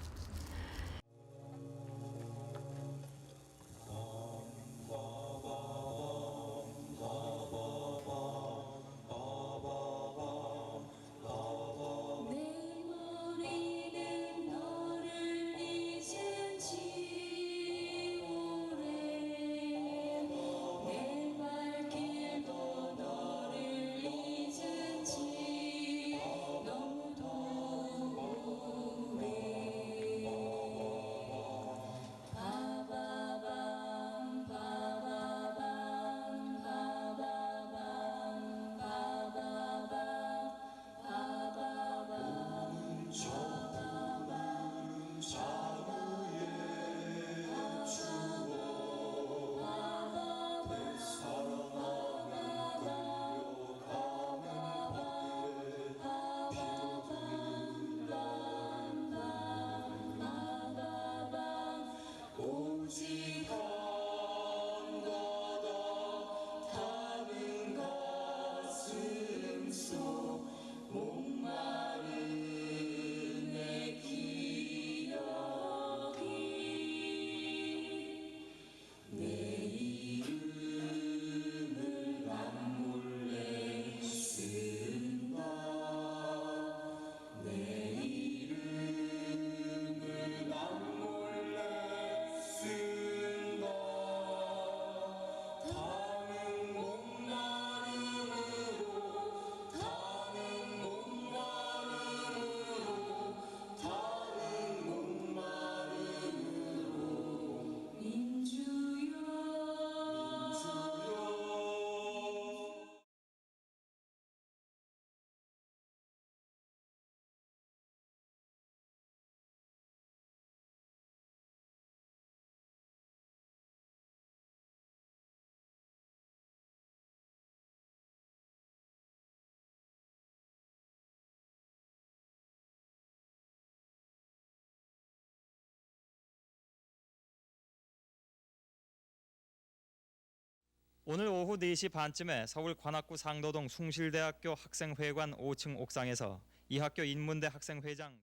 오늘 오후 4시 반쯤에 서울 관악구 상도동 숭실대학교 학생회관 5층 옥상에서 이 학교 인문대 학생회장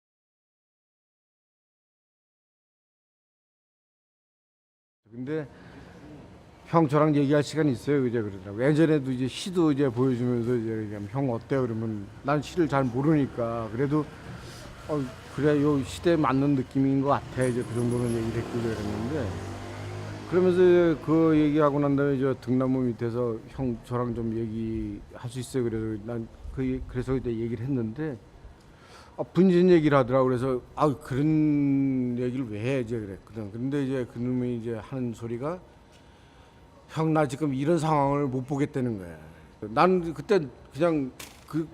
근데 형 저랑 얘기할 시간이 있어요. 이제 그러더라고. 예전에도 이제 시도 이제 보여주면서 이제 형 어때 그러면 난 시를 잘 모르니까 그래도 그래 요 시대에 맞는 느낌인 것 같아. 이제 그 정도는 얘기를 했고 그랬는데 그러면서 그 얘기하고 난 다음에 저 등나무 밑에서 형 저랑 좀 얘기할 수 있어요. 그래서 난 그래서 그때 얘기를 했는데 분진 얘기를 하더라고. 그래서 그런 얘기를 왜 해 이제 그랬거든. 근데 이제 그놈이 이제 하는 소리가 형 나 지금 이런 상황을 못 보겠다는 거야. 난 그때 그냥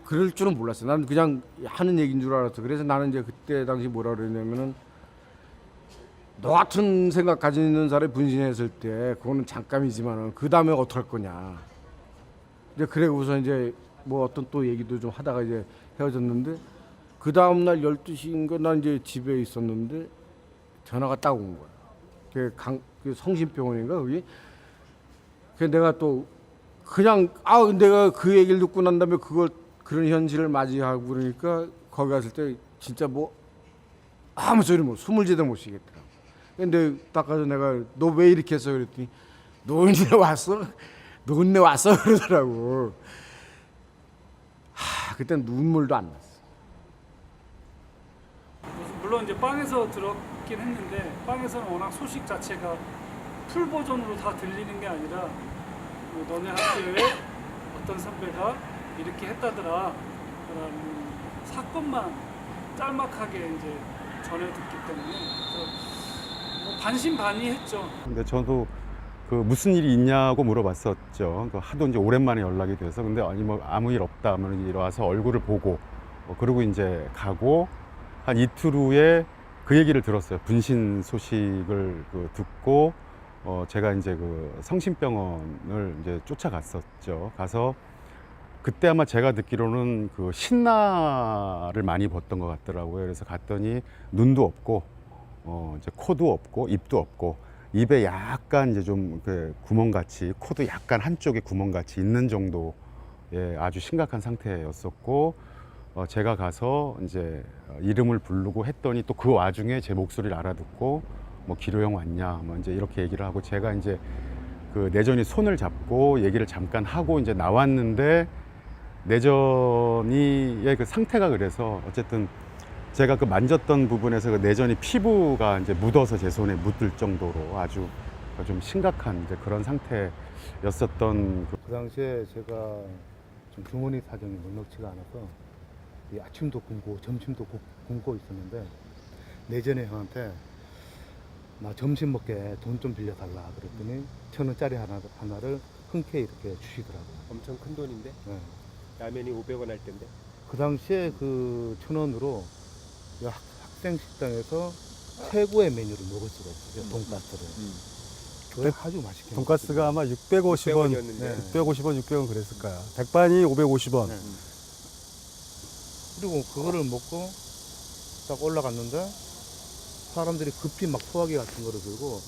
그럴 줄은 몰랐어. 난 그냥 하는 얘기인 줄 알았어. 그래서 나는 이제 그때 당시 뭐라 그랬냐면은 너 같은 생각 가지고 있는 사람이 분신했을 때 그거는 잠깐이지만은 그 다음에 어떡할 거냐. 이제 그래고서 이제 뭐 어떤 또 얘기도 좀 하다가 이제 헤어졌는데 그 다음 날 12시인가 난 이제 집에 있었는데 전화가 딱 온 거야. 그 성심병원인가 거기. 그래서 내가 또 그냥 내가 그 얘기를 듣고 난 다음에 그런 현실을 맞이하고 그러니까 거기 갔을 때 진짜 뭐 아무 소리 못 숨을 제대로 못 쉬겠더라고. 근데 딱 가서 내가 너 왜 이렇게 했어 그랬더니 노인네 왔어? 노인네 왔어? 그러더라고. 그땐 눈물도 안 났어. 물론 이제 빵에서 들었긴 했는데 빵에서는 워낙 소식 자체가 풀 버전으로 다 들리는 게 아니라 뭐 너네 학교에 어떤 선배가 이렇게 했다더라 라는 사건만 짤막하게 이제 전해 듣기 때문에 그래서 뭐 반신반의했죠. 근데 저도 그 무슨 일이 있냐고 물어봤었죠. 하도 이제 오랜만에 연락이 돼서 근데 아니 뭐 아무 일 없다 하면 이제 와서 얼굴을 보고 그러고 이제 가고 한 이틀 후에 그 얘기를 들었어요. 분신 소식을 듣고 제가 이제 그 성심병원을 이제 쫓아갔었죠. 가서 그때 아마 제가 듣기로는 그 신나를 많이 벗던 것 같더라고요. 그래서 갔더니 눈도 없고 이제 코도 없고 입도 없고 입에 약간 이제 좀 그 구멍같이 코도 약간 한쪽에 구멍같이 있는 정도의 아주 심각한 상태였었고 제가 가서 이제 이름을 부르고 했더니 또 그 와중에 제 목소리를 알아듣고 뭐 기로형 왔냐 뭐 이제 이렇게 얘기를 하고 제가 이제 그 내전이 손을 잡고 얘기를 잠깐 하고 이제 나왔는데 내전이의 그 상태가 그래서 어쨌든 제가 그 만졌던 부분에서 그 내전이 피부가 이제 묻어서 제 손에 묻을 정도로 아주 좀 심각한 이제 그런 상태였었던 그 당시에 제가 좀 주머니 사정이 넉넉치가 않아서 이 아침도 굶고 점심도 굶고 있었는데 내전에 형한테 나 점심 먹게 돈 좀 빌려달라 그랬더니 1,000원짜리 하나를 흔쾌히 이렇게 주시더라고요. 엄청 큰 돈인데? 네. 라면이 500원 할 텐데? 그 당시에 그 1,000원으로 학생 식당에서 최고의 메뉴를 먹을 수가 있어요. 돈가스를. 그게 아주 맛있게 돈가스가 아마 650원, 650원, 600원 그랬을 거야. 백반이 550원. 그리고 그거를 먹고 딱 올라갔는데 사람들이 급히 막 소화기 같은 거를 들고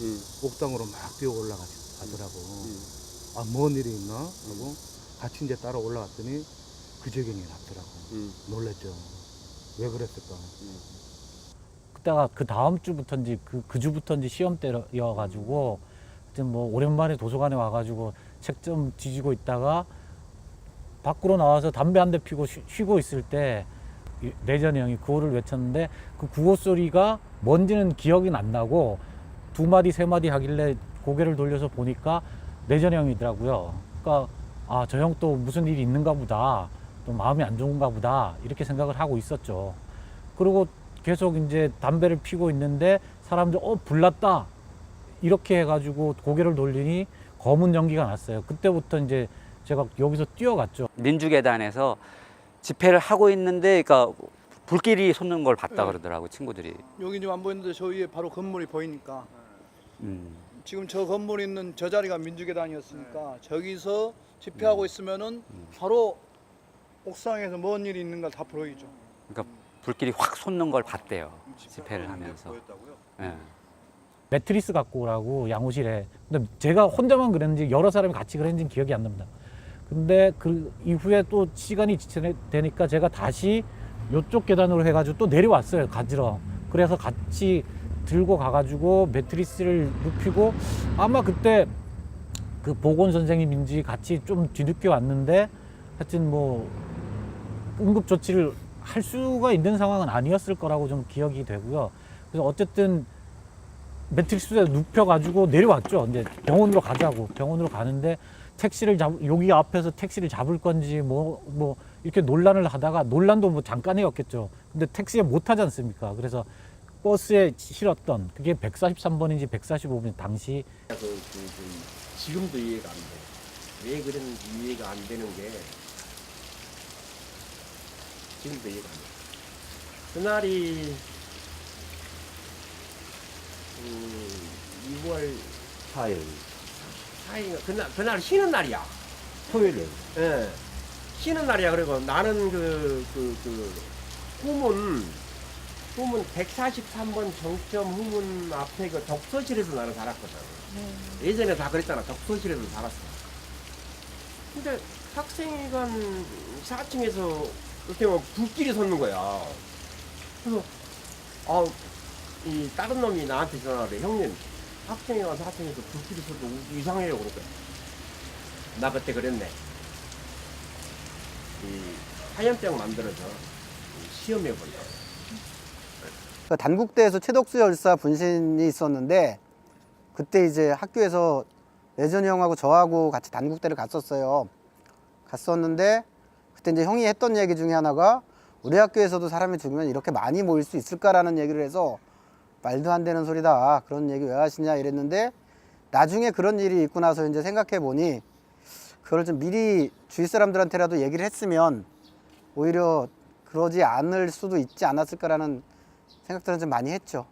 옥상으로 막 뛰어 올라가더라고. 아, 뭔 일이 있나 하고 같이 이제 따라 올라갔더니 그 적용이 났더라고. 놀랬죠. 왜 그랬을까? 그때가 그 다음 주부터인지 그 주부터인지 시험 때여가지고 뭐 오랜만에 도서관에 와가지고 책 좀 뒤지고 있다가 밖으로 나와서 담배 한 대 피고 쉬고 있을 때 내전이 형이 구호를 외쳤는데 그 구호 소리가 뭔지는 기억이 안 나고 2마디 3마디 하길래 고개를 돌려서 보니까 내전이 형이더라고요. 그러니까 아, 저 형 또 무슨 일이 있는가 보다, 또 마음이 안 좋은가 보다 이렇게 생각을 하고 있었죠. 그리고 계속 이제 담배를 피고 있는데 사람들 불났다 이렇게 해가지고 고개를 돌리니 검은 연기가 났어요. 그때부터 이제 제가 여기서 뛰어갔죠. 민주계단에서 집회를 하고 있는데, 그러니까 불길이 솟는 걸 봤다 그러더라고 친구들이. 여기 지금 안 보이는데 저 위에 바로 건물이 보이니까. 지금 저 건물 있는 저 자리가 민주계단이었으니까 저기서 집회하고 있으면은 바로 옥상에서 뭔 일이 있는가 다 보이죠. 그러니까 불길이 확 솟는 걸 봤대요. 집회를 하면서. 예. 매트리스 갖고 오라고 양호실에. 근데 제가 혼자만 그랬는지 여러 사람이 같이 그랬는지 기억이 안 납니다. 근데 그 이후에 또 시간이 지체되니까 제가 다시 이쪽 계단으로 해가지고 또 내려왔어요. 가지러. 그래서 같이 들고 가가지고 매트리스를 눕히고 아마 그때 그 보건 선생님인지 같이 좀 뒤늦게 왔는데 하여튼 뭐 응급 조치를 할 수가 있는 상황은 아니었을 거라고 좀 기억이 되고요. 그래서 어쨌든 매트리스에 눕혀가지고 내려왔죠. 이제 병원으로 가자고. 병원으로 가는데 여기 앞에서 택시를 잡을 건지 뭐 이렇게 논란을 하다가 논란도 뭐 잠깐이었겠죠. 근데 택시에 못 타지 않습니까? 그래서 버스에 실었던 그게 143번인지 145번 당시. 지금도 이해가 안 돼. 왜 그랬는지 이해가 안 되는 게 지금도 이해가 안 돼. 그날이 2월 4일. 그날 쉬는 날이야. 토요일은. 예. 쉬는 날이야. 그리고 나는 후문 143번 정점 후문 앞에 그 독서실에서 나는 살았거든. 예전에 다 그랬잖아. 독서실에서 살았어. 근데 학생회관 4층에서 이렇게 막 불길이 솟는 거야. 그래서 이 다른 놈이 나한테 전화를 해. 형님, 학생회관 4층에서 불길이 솟고 이상해요. 그럴 거야. 나 그때 그랬네. 이 화염병 만들어서 시험해보려고. 단국대에서 최덕수 열사 분신이 있었는데 그때 이제 학교에서 내전이 형하고 저하고 같이 단국대를 갔었어요. 갔었는데 그때 이제 형이 했던 얘기 중에 하나가 우리 학교에서도 사람이 죽으면 이렇게 많이 모일 수 있을까라는 얘기를 해서 말도 안 되는 소리다. 그런 얘기 왜 하시냐 이랬는데 나중에 그런 일이 있고 나서 이제 생각해 보니 그걸 좀 미리 주위 사람들한테라도 얘기를 했으면 오히려 그러지 않을 수도 있지 않았을까라는 생각들은 좀 많이 했죠.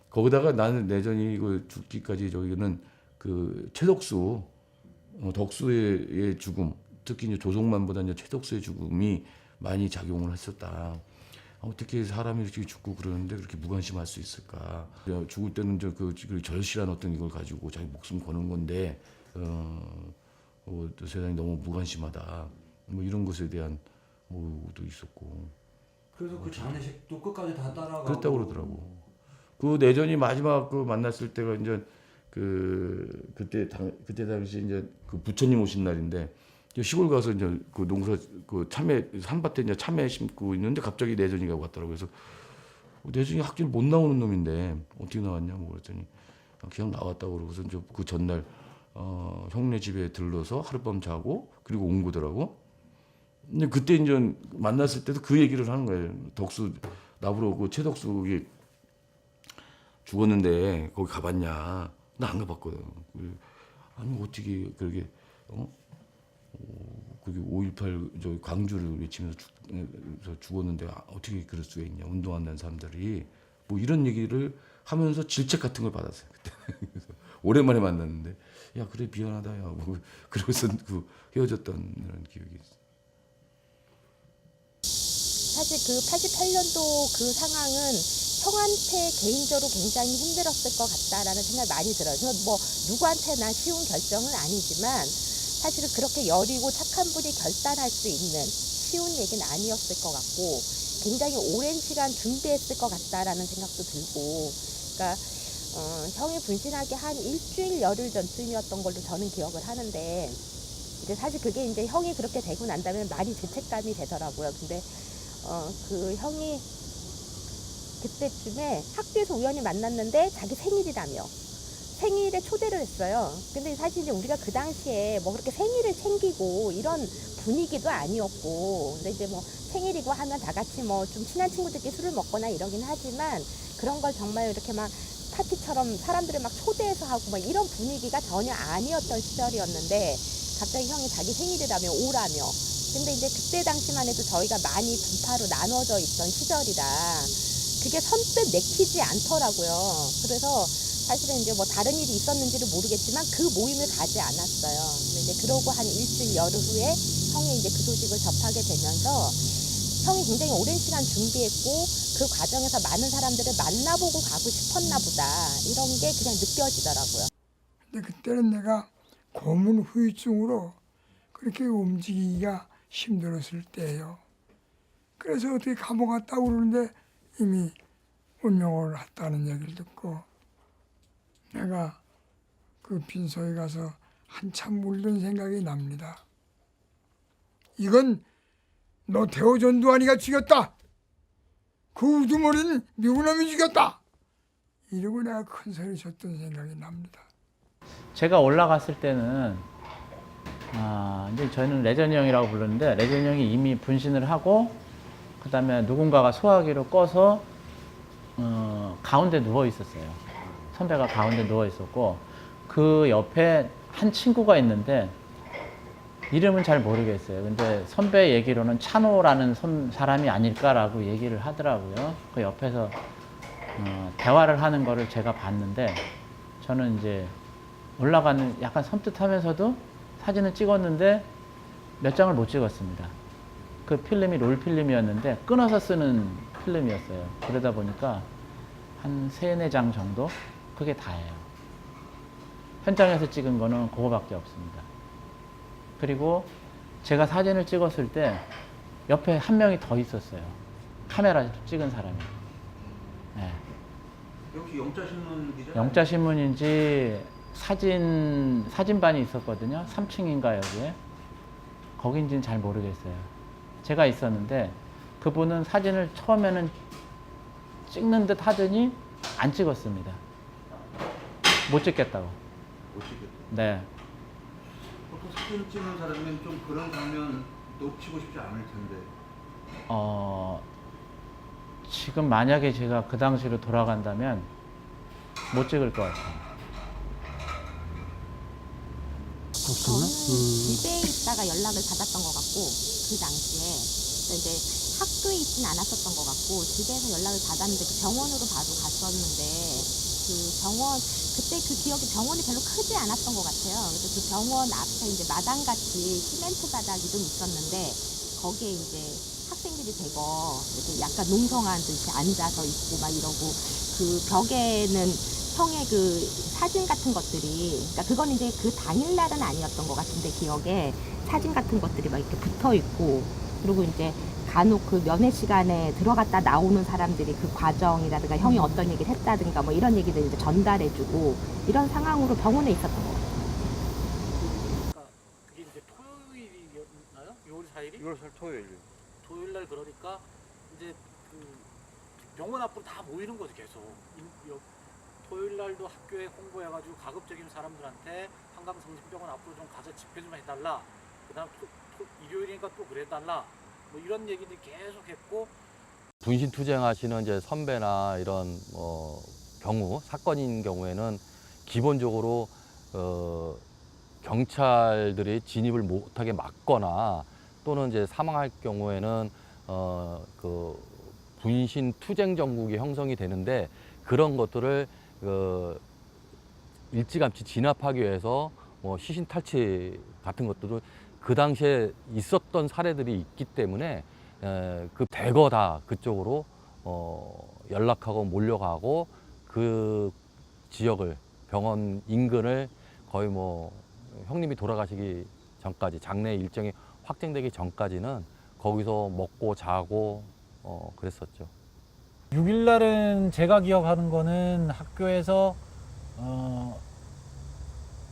거기다가 나는 내전이 그 죽기까지 저기는 그 최덕수 덕수의 죽음, 특히 이제 조성만보다 이제 최덕수의 죽음이 많이 작용을 했었다. 어떻게 사람이 이렇게 죽고 그러는데 그렇게 무관심할 수 있을까? 죽을 때는 그 절실한 어떤 이걸 가지고 자기 목숨 거는 건데 또 세상이 너무 무관심하다. 뭐 이런 것에 대한 뭐도 있었고. 그래서 그 장례식도 끝까지 다 따라가고. 그랬다고 그러더라고. 그 내전이 마지막 그 만났을 때가 이제 그때 당시 이제 그 부처님 오신 날인데 시골 가서 이제 그 농사 그 참외 산밭에 이제 참외 심고 있는데 갑자기 내전이가 왔더라고요. 그래서 내전이 학교를 못 나오는 놈인데 어떻게 나왔냐고 그랬더니 그냥 나왔다고 그러고서 이제 그 전날 형네 집에 들러서 하룻밤 자고 그리고 온 거더라고. 근데 그때 이제 만났을 때도 그 얘기를 하는 거예요. 덕수 나보러 그 최덕수 죽었는데 거기 가봤냐? 나 안 가봤거든. 아니 어떻게 그렇게 그게 5.18 저 광주를 외치면서 죽었는데 어떻게 그럴 수가 있냐? 운동한다는 사람들이 뭐 이런 얘기를 하면서 질책 같은 걸 받았어요. 그때 오랜만에 만났는데 야 그래 미안하다 야 뭐 그러고서 그 헤어졌던 그런 기억이 있어. 사실 그 88년도 그 상황은 형한테 개인적으로 굉장히 힘들었을 것 같다라는 생각이 많이 들어요. 뭐 누구한테나 쉬운 결정은 아니지만 사실은 그렇게 여리고 착한 분이 결단할 수 있는 쉬운 얘기는 아니었을 것 같고 굉장히 오랜 시간 준비했을 것 같다라는 생각도 들고 그러니까 형이 분신하기 한 일주일 열흘 전쯤이었던 걸로 저는 기억을 하는데 이제 사실 그게 이제 형이 그렇게 되고 난 다음에 많이 죄책감이 되더라고요. 근데 그 형이 그때쯤에 학교에서 우연히 만났는데 자기 생일이라며 생일에 초대를 했어요. 근데 사실 이제 우리가 그 당시에 뭐 그렇게 생일을 챙기고 이런 분위기도 아니었고 근데 이제 뭐 생일이고 하면 다 같이 뭐 좀 친한 친구들끼리 술을 먹거나 이러긴 하지만 그런 걸 정말 이렇게 막 파티처럼 사람들을 막 초대해서 하고 막 이런 분위기가 전혀 아니었던 시절이었는데 갑자기 형이 자기 생일이라며 오라며 근데 이제 그때 당시만 해도 저희가 많이 분파로 나눠져 있던 시절이라 그게 선뜻 내키지 않더라고요. 그래서 사실은 이제 뭐 다른 일이 있었는지를 모르겠지만 그 모임을 가지 않았어요. 근데 이제 그러고 한 일주일 열흘 후에 형이 이제 그 소식을 접하게 되면서 형이 굉장히 오랜 시간 준비했고 그 과정에서 많은 사람들을 만나보고 가고 싶었나 보다 이런 게 그냥 느껴지더라고요. 근데 그때는 내가 고문 후유증으로 그렇게 움직이기가 힘들었을 때예요. 그래서 어떻게 감옥 갔다고 그러는데 이미 운명을 했다는 얘기를 듣고 내가 그 빈소에 가서 한참 울던 생각이 납니다. 이건 노태우 전두환이가 죽였다. 그 우두머리는 미국 놈이 죽였다. 이러고 내가 큰 소리 쳤던 생각이 납니다. 제가 올라갔을 때는 이제 저희는 레전이 형이라고 부르는데 레전이 형이 이미 분신을 하고 그 다음에 누군가가 소화기로 꺼서 가운데 누워 있었어요. 선배가 가운데 누워 있었고 그 옆에 한 친구가 있는데 이름은 잘 모르겠어요. 근데 선배 얘기로는 찬호라는 사람이 아닐까라고 얘기를 하더라고요. 그 옆에서 대화를 하는 거를 제가 봤는데 저는 이제 올라가는 약간 섬뜩하면서도 사진을 찍었는데 몇 장을 못 찍었습니다. 그 필름이 롤 필름이었는데 끊어서 쓰는 필름이었어요. 그러다 보니까 한 3-4장 정도? 그게 다예요. 현장에서 찍은 거는 그거밖에 없습니다. 그리고 제가 사진을 찍었을 때 옆에 한 명이 더 있었어요. 카메라 찍은 사람이. 네. 역시 영자신문 기자? 영자신문인지 사진반이 있었거든요. 3층인가 여기에. 거긴지는 잘 모르겠어요. 제가 있었는데 그분은 사진을 처음에는 찍는 듯 하더니 안 찍었습니다. 못 찍겠다고. 못 찍겠다. 네. 보통 사진 찍는 사람이면 좀 그런 장면 놓치고 싶지 않을 텐데. 지금 만약에 제가 그 당시로 돌아간다면 못 찍을 것 같아요. 저는 집에 있다가 연락을 받았던 것 같고 그 당시에 이제 학교에 있진 않았었던 것 같고 집에서 연락을 받았는데 그 병원으로 바로 갔었는데 그 병원 그때 그 기억이 병원이 별로 크지 않았던 것 같아요. 그래서 그 병원 앞에 이제 마당같이 시멘트 바닥이 좀 있었는데 거기에 이제 학생들이 대거 이렇게 약간 농성한 듯이 앉아서 있고 막 이러고 그 벽에는 형의 그 사진 같은 것들이, 그러니까 그건 이제 그 당일날은 아니었던 것 같은데 기억에 사진 같은 것들이 막 이렇게 붙어 있고, 그리고 이제 간혹 그 면회 시간에 들어갔다 나오는 사람들이 그 과정이라든가 형이 어떤 얘기를 했다든가 뭐 이런 얘기들 이제 전달해주고 이런 상황으로 병원에 있었던 것 같아요. 그게 이제 토요일이었나요? 6월 4일이? 6월 4일 토요일. 토요일 날 그러니까 이제 그 병원 앞으로 다 모이는 거죠, 계속. 토요일 날도 학교에 홍보해가지고 가급적이면 사람들한테 한강성심병원 앞으로 좀 가서 집회 좀 해달라. 그다음 또 일요일이니까 또 그래달라. 뭐 이런 얘기들 계속 했고. 분신 투쟁하시는 이제 선배나 이런 경우 사건인 경우에는 기본적으로 경찰들이 진입을 못하게 막거나 또는 이제 사망할 경우에는 그 분신 투쟁 정국이 형성이 되는데 그런 것들을 일찌감치 진압하기 위해서 뭐 시신 탈취 같은 것들도 그 당시에 있었던 사례들이 있기 때문에 그 대거 다 그쪽으로 연락하고 몰려가고 그 지역을 병원 인근을 거의 뭐 형님이 돌아가시기 전까지 장례 일정이 확정되기 전까지는 거기서 먹고 자고 그랬었죠. 6일 날은 제가 기억하는 거는 학교에서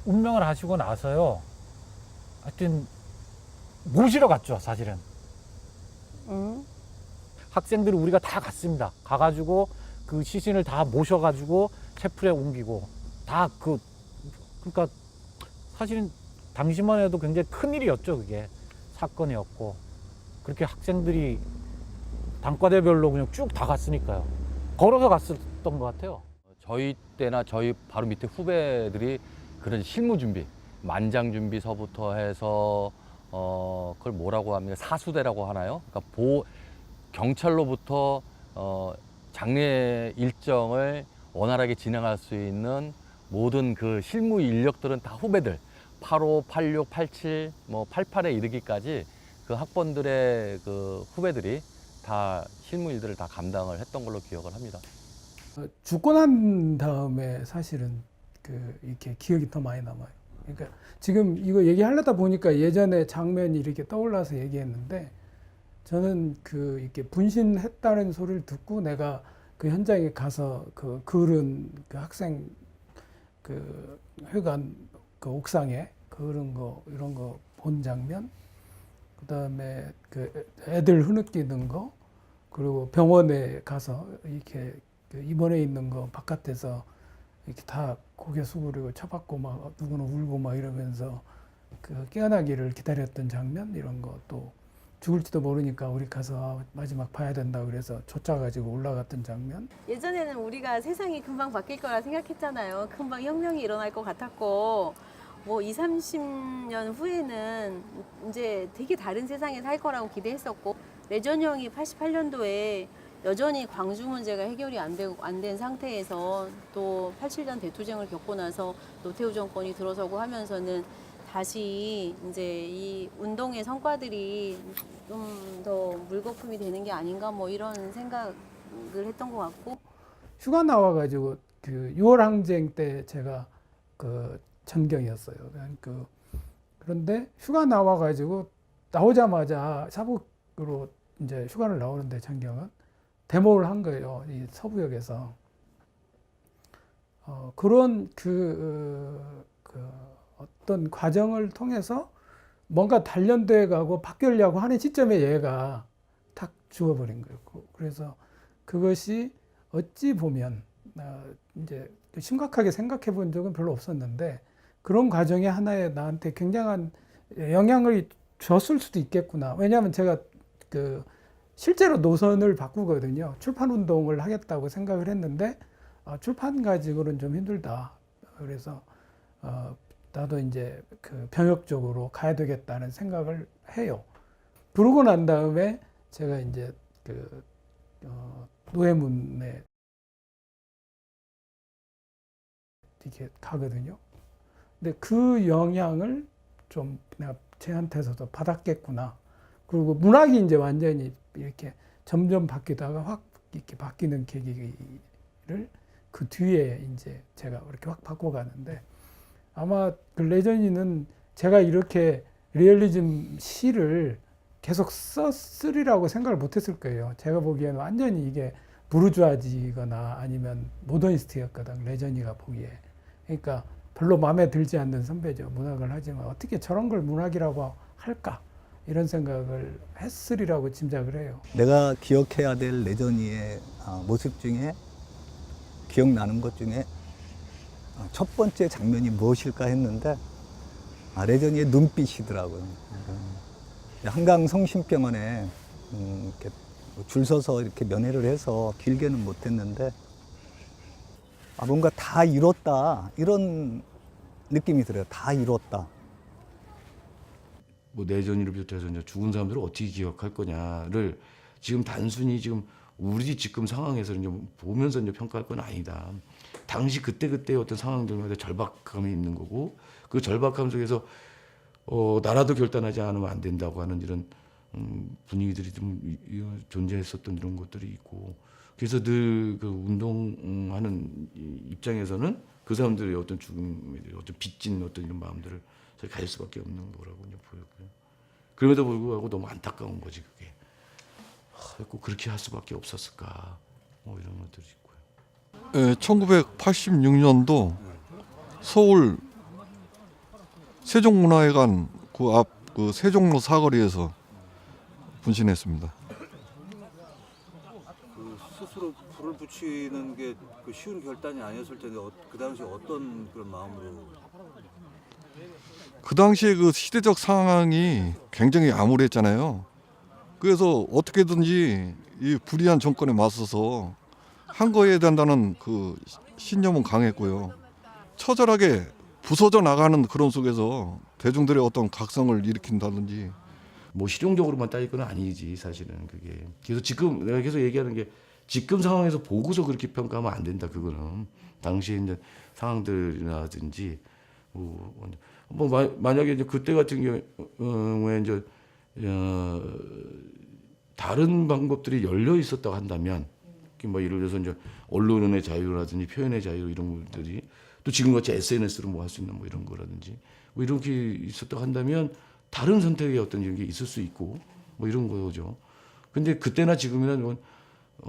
운명을 하시고 나서요. 하여튼 모시러 갔죠, 사실은. 학생들이 우리가 다 갔습니다. 가가지고 그 시신을 다 모셔가지고 채플에 옮기고 다 그러니까 사실은 당시만 해도 굉장히 큰 일이었죠, 그게. 사건이었고. 그렇게 학생들이 단과대별로 그냥 쭉 다 갔으니까요. 걸어서 갔었던 것 같아요. 저희 때나 저희 바로 밑에 후배들이 그런 실무 준비, 만장 준비서부터 해서 그걸 뭐라고 합니까? 사수대라고 하나요? 그러니까 경찰로부터 장례 일정을 원활하게 진행할 수 있는 모든 그 실무 인력들은 다 후배들. 85, 86, 87, 뭐 88에 이르기까지 그 학번들의 그 후배들이 다 실무 일들을 다 감당을 했던 걸로 기억을 합니다. 죽고 난 다음에 사실은 이렇게 기억이 더 많이 남아요. 그러니까 지금 이거 얘기하려다 보니까 예전에 장면이 이렇게 떠올라서 얘기했는데 저는 이렇게 분신했다는 소리를 듣고 내가 그 현장에 가서 그런 그 학생 회관 그 옥상에 그런 거 이런 거 본 장면, 그다음에 애들 흐느끼는 거, 그리고 병원에 가서 이렇게 입원해 있는 거 바깥에서 이렇게 다 고개 숙이고 쳐박고 막 누구는 울고 막 이러면서 깨어나기를 기다렸던 장면, 이런 거, 또 죽을지도 모르니까 우리 가서 마지막 봐야 된다 그래서 쫓아가지고 올라갔던 장면. 예전에는 우리가 세상이 금방 바뀔 거라 생각했잖아요. 금방 혁명이 일어날 것 같았고, 뭐 20, 30년 후에는 이제 되게 다른 세상에 살 거라고 기대했었고, 레전형이 88년도에 여전히 광주 문제가 해결이 안 된 상태에서 또 87년 대투쟁을 겪고 나서 노태우 정권이 들어서고 하면서는 다시 이제 이 운동의 성과들이 좀 더 물거품이 되는 게 아닌가 뭐 이런 생각을 했던 것 같고. 휴가 나와가지고 6월 항쟁 때 제가 전경이었어요. 그런데 휴가 나와가지고 나오자마자 사북으로 이제 휴가를 나오는데 전경은 데모를 한 거예요. 이 서부역에서. 그런 어떤 과정을 통해서 뭔가 단련돼 가고 바뀌려고 하는 시점에 얘가 탁 죽어버린 거예요. 그래서 그것이 어찌 보면 이제 심각하게 생각해 본 적은 별로 없었는데 그런 과정이 하나의 나한테 굉장한 영향을 줬을 수도 있겠구나. 왜냐하면 제가 실제로 노선을 바꾸거든요. 출판 운동을 하겠다고 생각을 했는데 출판 가지고는 좀 힘들다. 그래서 나도 이제 그 병역 쪽으로 가야 되겠다는 생각을 해요. 그러고 난 다음에 제가 이제 그 노예문에 이렇게 가거든요. 근데 그 영향을 좀 내가 쟤한테서도 받았겠구나. 그리고 문학이 이제 완전히 이렇게 점점 바뀌다가 확 이렇게 바뀌는 계기를 그 뒤에 이제 제가 이렇게 확 바꿔가는데 아마 그 레전이는 제가 이렇게 리얼리즘 시를 계속 썼으리라고 생각을 못했을 거예요. 제가 보기에는 완전히 이게 부르주아지거나 아니면 모더니스트였거든, 레전이가 보기에. 그러니까 별로 마음에 들지 않는 선배죠. 문학을 하지만 어떻게 저런 걸 문학이라고 할까? 이런 생각을 했으리라고 짐작을 해요. 내가 기억해야 될 레전이의 모습 중에 기억나는 것 중에 첫 번째 장면이 무엇일까 했는데 레전이의 눈빛이더라고요. 한강 성심병원에 이렇게 줄 서서 이렇게 면회를 해서 길게는 못했는데 뭔가 다 이뤘다 이런 느낌이 들어요. 다 이뤘다. 뭐 내전이를 비롯해서 이제 죽은 사람들을 어떻게 기억할 거냐를 지금 단순히 지금 우리 지금 상황에서 이제 보면서 이제 평가할 건 아니다. 당시 그때의 어떤 상황들마다 절박함이 있는 거고 그 절박함 속에서 나라도 결단하지 않으면 안 된다고 하는 이런 분위기들이 좀 존재했었던 이런 것들이 있고 그래서 늘 그 운동하는 입장에서는 그 사람들의 어떤 죽음에 대해 어떤 빚진 어떤 이런 마음들을 저희 가질 수밖에 없는 거라고 이제 보였고요. 그럼에도 불구하고 너무 안타까운 거지 그게. 꼭 그렇게 할 수밖에 없었을까 뭐 이런 것들이 있고요. 1986년도 서울 세종문화회관 그 앞 그 세종로 사거리에서 분신했습니다. 그 스스로 불을 붙이는 게 그 쉬운 결단이 아니었을 텐데 그 당시 어떤 그런 마음으로? 그 당시에 그 시대적 상황이 굉장히 암울했잖아요. 그래서 어떻게든지 이 불의한 정권에 맞서서 한 거해야 된다는 그 신념은 강했고요. 처절하게 부서져 나가는 그런 속에서 대중들의 어떤 각성을 일으킨다든지 뭐 실용적으로만 따질 건 아니지 사실은 그게. 그래서 지금 내가 계속 얘기하는 게 지금 상황에서 보고서 그렇게 평가하면 안 된다 그거는. 당시에 이제 상황들이라든지 뭐 만약에 이제 그때 같은 경우에 이제 다른 방법들이 열려 있었다고 한다면 뭐 예를 들어서 이제 언론의 자유라든지 표현의 자유 이런 것들이 또 지금같이 SNS로 뭐 할 수 있는 뭐 이런 거라든지 뭐 이렇게 있었다고 한다면 다른 선택의 어떤 이런 게 있을 수 있고 뭐 이런 거죠. 근데 그때나 지금이나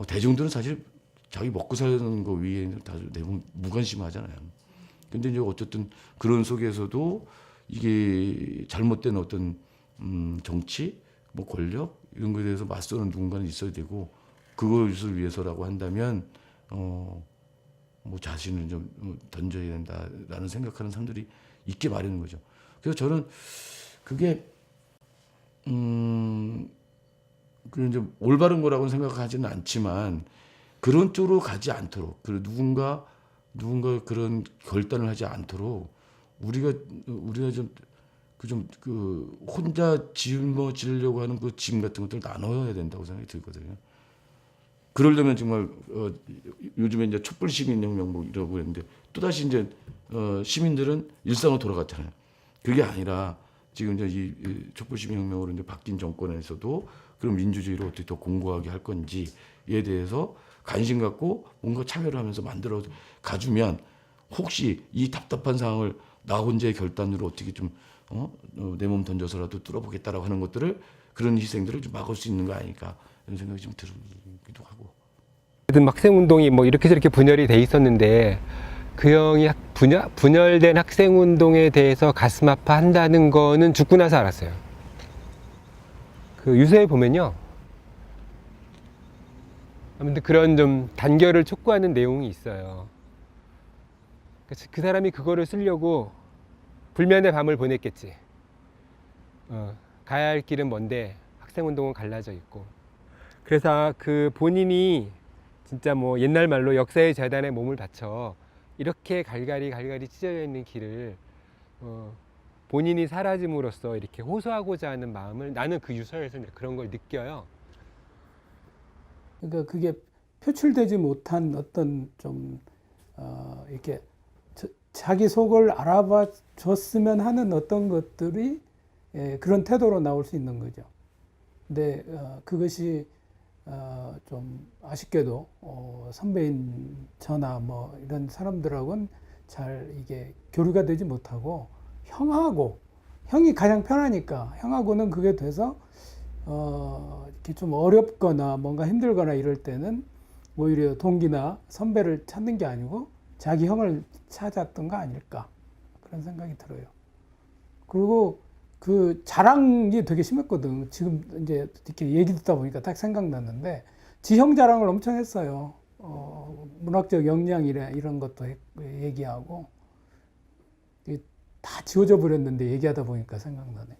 대중들은 사실 자기 먹고 사는 거 위에 다 대부분 무관심하잖아요. 근데 이제 어쨌든 그런 속에서도 이게 잘못된 어떤 정치, 뭐 권력 이런 거에 대해서 맞서는 누군가는 있어야 되고 그것을 위해서라고 한다면 뭐 자신을 좀 던져야 된다라는 생각하는 사람들이 있게 마련인 거죠. 그래서 저는 그게 그 이제 올바른 거라고는 생각하지는 않지만 그런 쪽으로 가지 않도록 그리고 누군가 그런 결단을 하지 않도록 우리가 좀 혼자 짊어지려고 하는 그 짐 같은 것들을 나눠야 된다고 생각이 들거든요. 그러려면 정말 요즘에 이제 촛불 시민혁명 뭐 이러고 있는데 또 다시 이제 시민들은 일상으로 돌아갔잖아요. 그게 아니라 지금 이제 이 촛불 시민혁명으로 이제 바뀐 정권에서도 그런 민주주의를 어떻게 더 공고하게 할 건지에 대해서 관심 갖고 뭔가 참여를 하면서 만들어 가주면 혹시 이 답답한 상황을 나 혼자의 결단으로 어떻게 좀 내 몸 던져서라도 뚫어보겠다라고 하는 것들을 그런 희생들을 좀 막을 수 있는 거 아닐까 이런 생각이 좀 들기도 하고. 학생 운동이 뭐 이렇게 저렇게 분열이 돼 있었는데 그 형이 분열된 학생 운동에 대해서 가슴 아파한다는 거는 죽고 나서 알았어요. 그 유서에 보면요. 아무튼 그런 좀 단결을 촉구하는 내용이 있어요. 그 사람이 그거를 쓰려고 불면의 밤을 보냈겠지. 가야 할 길은 먼데 학생운동은 갈라져 있고. 그래서 그 본인이 진짜 뭐 옛날 말로 역사의 재단에 몸을 바쳐 이렇게 갈갈이 찢어져 있는 길을 본인이 사라짐으로써 이렇게 호소하고자 하는 마음을 나는 그 유서에서 그런 걸 느껴요. 그러니까 그게 표출되지 못한 어떤 좀 이렇게 자기 속을 알아봐 줬으면 하는 어떤 것들이 그런 태도로 나올 수 있는 거죠. 근데 그것이 좀 아쉽게도 선배인 저나 뭐 이런 사람들하고는 잘 이게 교류가 되지 못하고 형이 가장 편하니까 형하고는 그게 돼서 이렇게 좀 어렵거나 뭔가 힘들거나 이럴 때는 오히려 동기나 선배를 찾는 게 아니고 자기 형을 찾았던 거 아닐까 그런 생각이 들어요. 그리고 그 자랑이 되게 심했거든. 지금 이제 이렇게 얘기 듣다 보니까 딱 생각났는데 지형 자랑을 엄청 했어요. 문학적 역량이래 이런 것도 얘기하고 다 지워져 버렸는데 얘기하다 보니까 생각나네.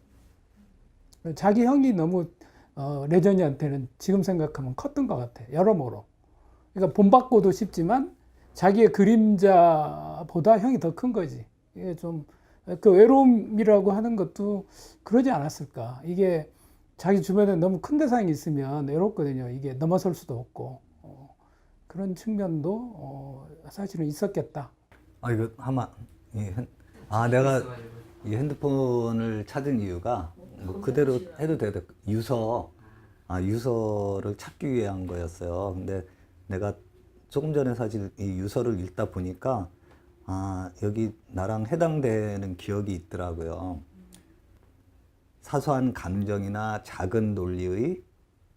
자기 형이 너무 레전이한테는 지금 생각하면 컸던 것 같아. 여러모로. 그러니까 본받고도 싶지만 자기의 그림자보다 형이 더 큰 거지. 이게 좀 그 외로움이라고 하는 것도 그러지 않았을까. 이게 자기 주변에 너무 큰 대상이 있으면 외롭거든요. 이게 넘어설 수도 없고 그런 측면도 사실은 있었겠다. 이거 아마 내가 이 핸드폰을 찾은 이유가 뭐 그대로 해도 되다 유서를 찾기 위한 거였어요. 근데 내가 조금 전에 사실 이 유서를 읽다 보니까 여기 나랑 해당되는 기억이 있더라고요. 사소한 감정이나 작은 논리의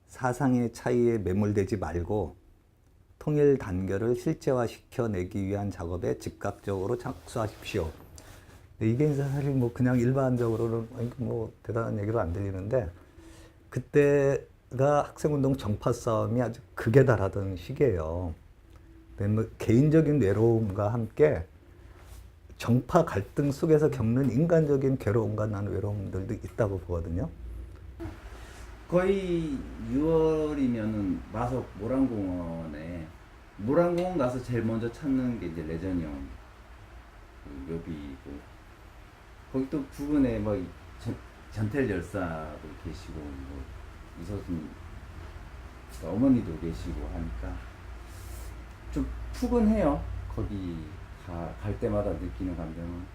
사상의 차이에 매몰되지 말고 통일 단결을 실제화시켜내기 위한 작업에 즉각적으로 착수하십시오. 이게 사실 뭐 그냥 일반적으로는 뭐 대단한 얘기로 안 들리는데 그때가 학생운동 정파 싸움이 아주 극에 달하던 시기예요. 뭐 개인적인 외로움과 함께 정파 갈등 속에서 겪는 인간적인 괴로움과 나는 외로움들도 있다고 보거든요. 거의 6월이면은 마석 모란공원에 모란공원 가서 제일 먼저 찾는 게 이제 레전이 형 그 묘비고 거기 또 부근에 뭐 전태일 열사도 계시고 뭐 이서순 어머니도 계시고 하니까 좀 푸근해요. 거기 갈 때마다 느끼는 감정은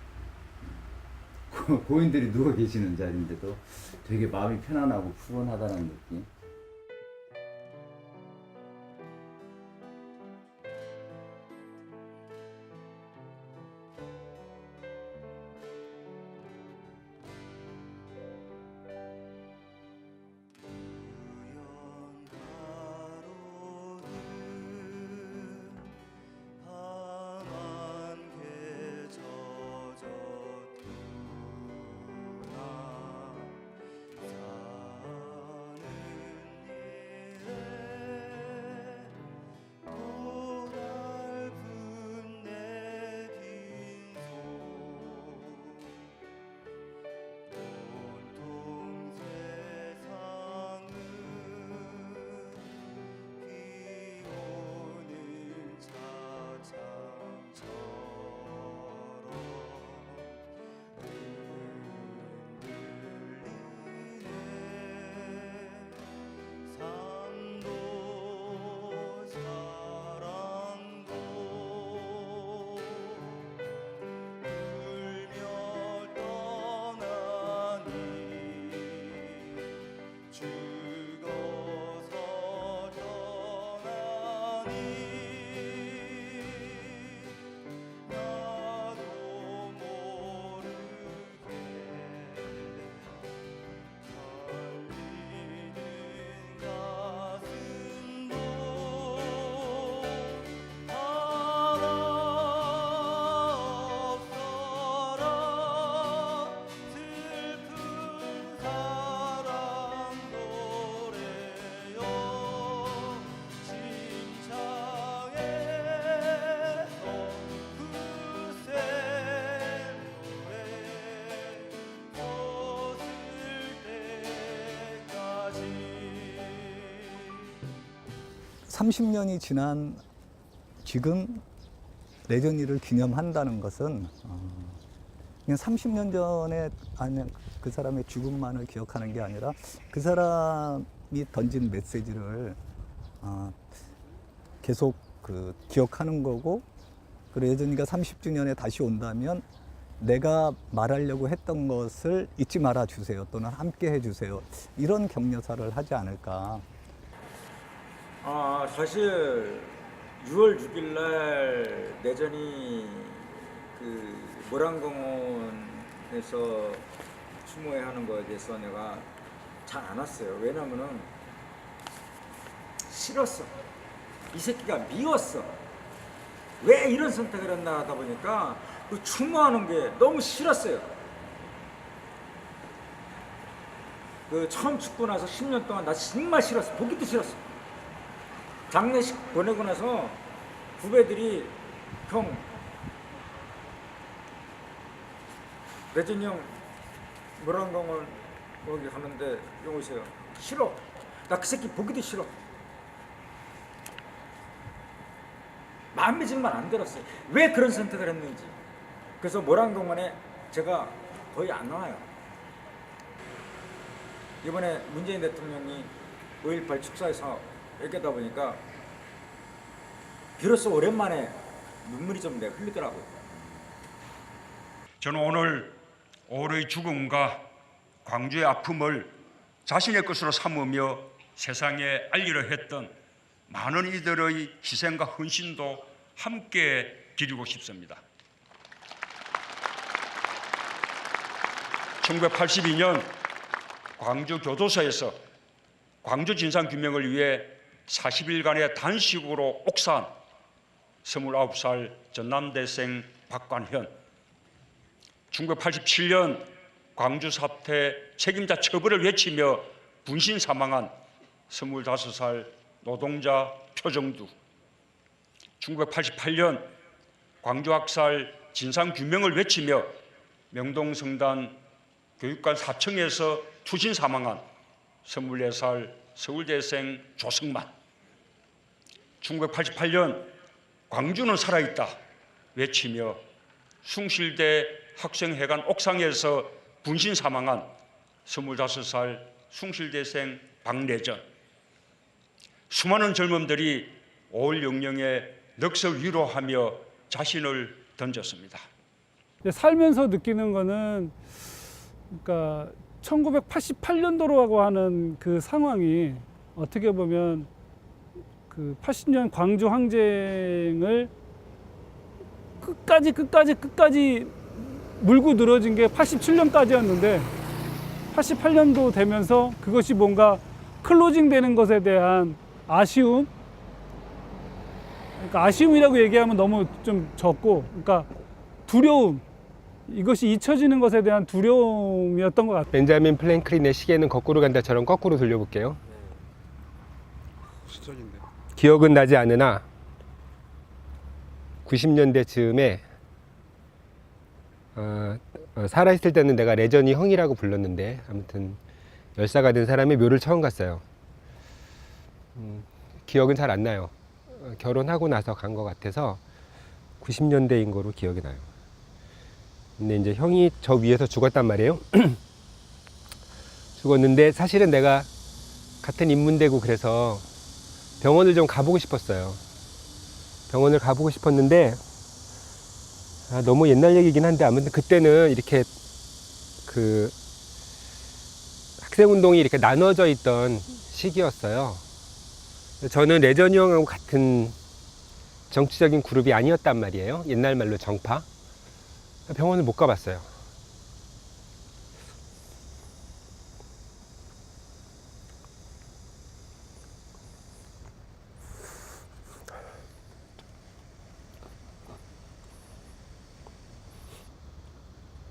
고인들이 누워 계시는 자리인데도 되게 마음이 편안하고 푸근하다는 느낌. 30년이 지난 지금 레전이를 기념한다는 것은 그냥 30년 전에 아니 그 사람의 죽음만을 기억하는 게 아니라 그 사람이 던진 메시지를 계속 기억하는 거고, 그리고 레전이가 30주년에 다시 온다면 내가 말하려고 했던 것을 잊지 말아 주세요, 또는 함께 해 주세요, 이런 격려사를 하지 않을까. 사실 6월 6일 날 내전이 그 모란공원에서 추모회하는 거에 대해서 내가 잘 안 왔어요. 왜냐면은 싫었어. 이 새끼가 미웠어. 왜 이런 선택을 했나 하다 보니까 그 추모하는 게 너무 싫었어요. 그 처음 죽고 나서 10년 동안 나 정말 싫었어. 보기도 싫었어. 장례식 보내고 나서 후배들이 형 레전이 형 모란공원 거기 가는데 형 오세요. 싫어. 나 그 새끼 보기도 싫어. 마음에 정말 안 들었어요. 왜 그런 선택을 했는지. 그래서 모란공원에 제가 거의 안 나와요. 이번에 문재인 대통령이 5.18 축사에서 얘기하다 보니까 비로소 오랜만에 눈물이 좀 내가 흘리더라고요. 저는 오늘 오르의 죽음과 광주의 아픔을 자신의 것으로 삼으며 세상에 알리려 했던 많은 이들의 희생과 헌신도 함께 기리고 싶습니다. 1982년 광주 교도소에서 광주 진상규명을 위해 40일간의 단식으로 옥사한 29살 전남대생 박관현, 1987년 광주 사태 책임자 처벌을 외치며 분신 사망한 25살 노동자 표정두, 1988년 광주 학살 진상규명을 외치며 명동성단 교육관 4층에서 투신 사망한 24살 서울대생 조승만, 1988년 광주는 살아있다 외치며 숭실대 학생회관 옥상에서 분신 사망한 25살 숭실대생 박래전, 수많은 젊은들이 5.16 영령의 넋을 위로하며 자신을 던졌습니다. 살면서 느끼는 거는, 그러니까 1988년도라고 하는 그 상황이 어떻게 보면 그 80년 광주 항쟁을 끝까지 물고 늘어진 게 87년까지였는데 88년도 되면서 그것이 뭔가 클로징 되는 것에 대한 아쉬움, 그러니까 아쉬움이라고 얘기하면 너무 좀 적고, 그러니까 두려움, 이것이 잊혀지는 것에 대한 두려움이었던 것 같아요. 벤자민 플랭클린의 시계는 거꾸로 간다처럼 거꾸로 돌려볼게요. 수적인데. 기억은 나지 않으나 90년대 즈음에 살아있을 때는 내가 레전이 형이라고 불렀는데, 아무튼 열사가 된 사람의 묘를 처음 갔어요. 기억은 잘 안 나요. 결혼하고 나서 간 것 같아서 90년대인 거로 기억이 나요. 근데 이제 형이 저 위에서 죽었단 말이에요. 죽었는데 사실은 내가 같은 인문대고 그래서 병원을 좀 가보고 싶었어요. 병원을 가보고 싶었는데 너무 옛날 얘기긴 한데, 아무튼 그때는 이렇게 그 학생운동이 이렇게 나눠져 있던 시기였어요. 저는 레전이 형하고 같은 정치적인 그룹이 아니었단 말이에요. 옛날 말로 정파. 병원을 못 가봤어요.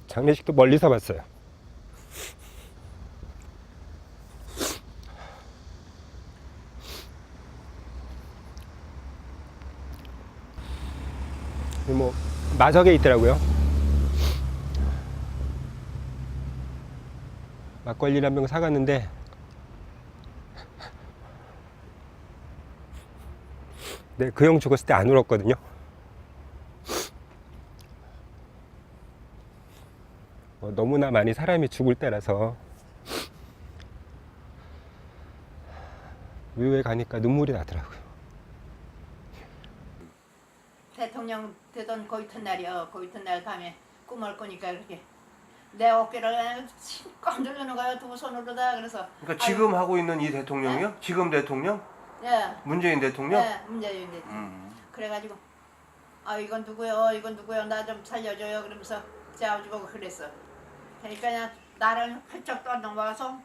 장례식도 멀리서 봤어요. 뭐 마석에 있더라고요. 막걸리를 한 병 사갔는데 근데 그 형 죽었을 때 안 울었거든요. 너무나 많이 사람이 죽을 때라서 묘에 가니까 눈물이 나더라고요. 대통령 되던 그 이튿날이요. 그 이튿날 밤에 꿈을 꾸니까 이렇게 내 어깨를 꽉 누르는 거예요. 두 손으로 다. 그래서 그러니까 지금 하고 있는 이 대통령이요? 지금 대통령? 예. 문재인 대통령? 네, 문재인 대통령. 그래가지고 이건 누구요? 이건 누구요? 나 좀 살려줘요. 그러면서 제 아버지 보고 그랬어. 그러니까 그냥 나를 펄쩍 떠넘어서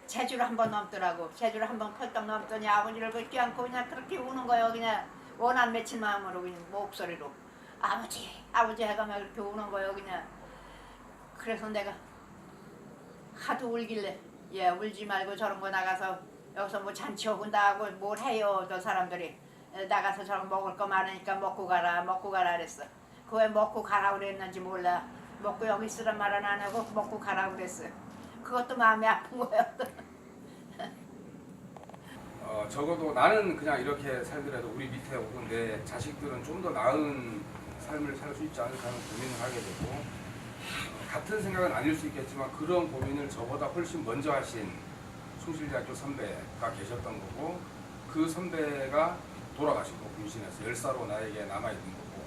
제주를 한번 넘더라고. 제주를 한번 펄쩍 넘더니 아버지를 긋지 않고 그냥 그렇게 우는 거예요. 그냥 원한 맺힌 마음으로 그냥 목소리로 아버지 아버지 해가 막 이렇게 우는 거예요. 그냥 그래서 내가 하도 울길래 울지 말고 저런 거 나가서 여기서 뭐 잔치 오군다 하고 뭘 해요. 저 사람들이 나가서 저런 먹을 거 많으니까 먹고 가라 그랬어. 그 왜 먹고 가라 그랬는지 몰라. 먹고 여기 있으란 말은 안 하고 먹고 가라 그랬어요. 그것도 마음이 아픈 거예요. 적어도 나는 그냥 이렇게 살더라도 우리 밑에 오던 내 자식들은 좀 더 나은 삶을 살 수 있지 않을까 하는 고민을 하게 되고 같은 생각은 아닐 수 있겠지만 그런 고민을 저보다 훨씬 먼저 하신 숭실대학교 선배가 계셨던 거고 그 선배가 돌아가시고 분신해서 열사로 나에게 남아있는 거고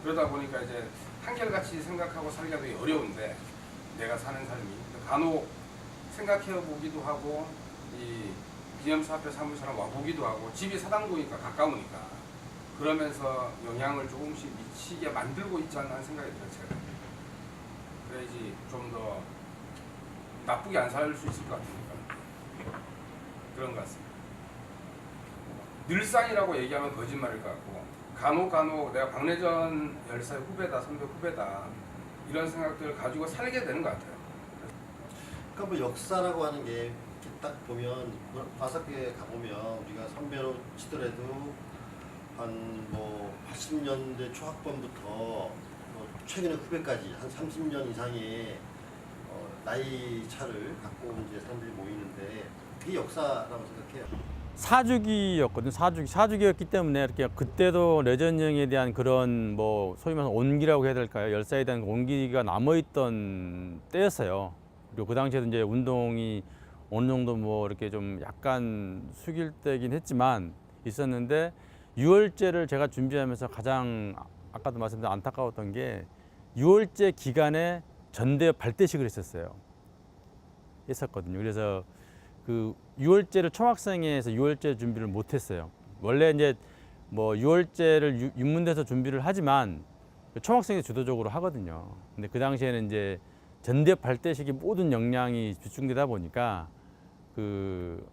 그러다 보니까 이제 한결같이 생각하고 살기가 되게 어려운데 내가 사는 삶이 간혹 생각해 보기도 하고 이 기념사업회 사무실에 와보기도 하고 집이 사당구니까 가까우니까 그러면서 영향을 조금씩 미치게 만들고 있지 않나 하는 생각이 들어요. 제가. 그래야지 좀 더 나쁘게 안 살 수 있을 것 같으니까 그런 것 같습니다. 늘상이라고 얘기하면 거짓말일 것 같고 간혹 내가 박래전 열사의 후배다 선배 후배다 이런 생각들을 가지고 살게 되는 것 같아요. 그러니까 뭐 역사라고 하는 게 딱 보면 바삭에 가보면 우리가 선배로 치더라도 한 뭐 80년대 초학번부터 뭐 최근의 후배까지 한 30년 이상의 나이 차를 갖고 온 이제 사람들이 모이는데 그게 역사라고 생각해요. 사주기였거든요. 사주기였기 때문에 이렇게 그때도 레전형에 대한 그런 뭐 소위 말해서 온기라고 해야 될까요? 열사에 대한 온기가 남아있던 때였어요. 그리고 그 당시에도 이제 운동이 어느 정도 뭐 이렇게 좀 약간 숙일 때긴 했지만 있었는데 6월제를 제가 준비하면서 가장 아까도 말씀드린 안타까웠던 게 6월제 기간에 전대 발대식을 했었거든요. 그래서 그 6월제를 총학생회에서 6월제 준비를 못했어요. 원래 이제 뭐 6월제를 윤문대에서 준비를 하지만 총학생회 주도적으로 하거든요. 근데 그 당시에는 이제 전대 발대식이 모든 역량이 집중되다 보니까 그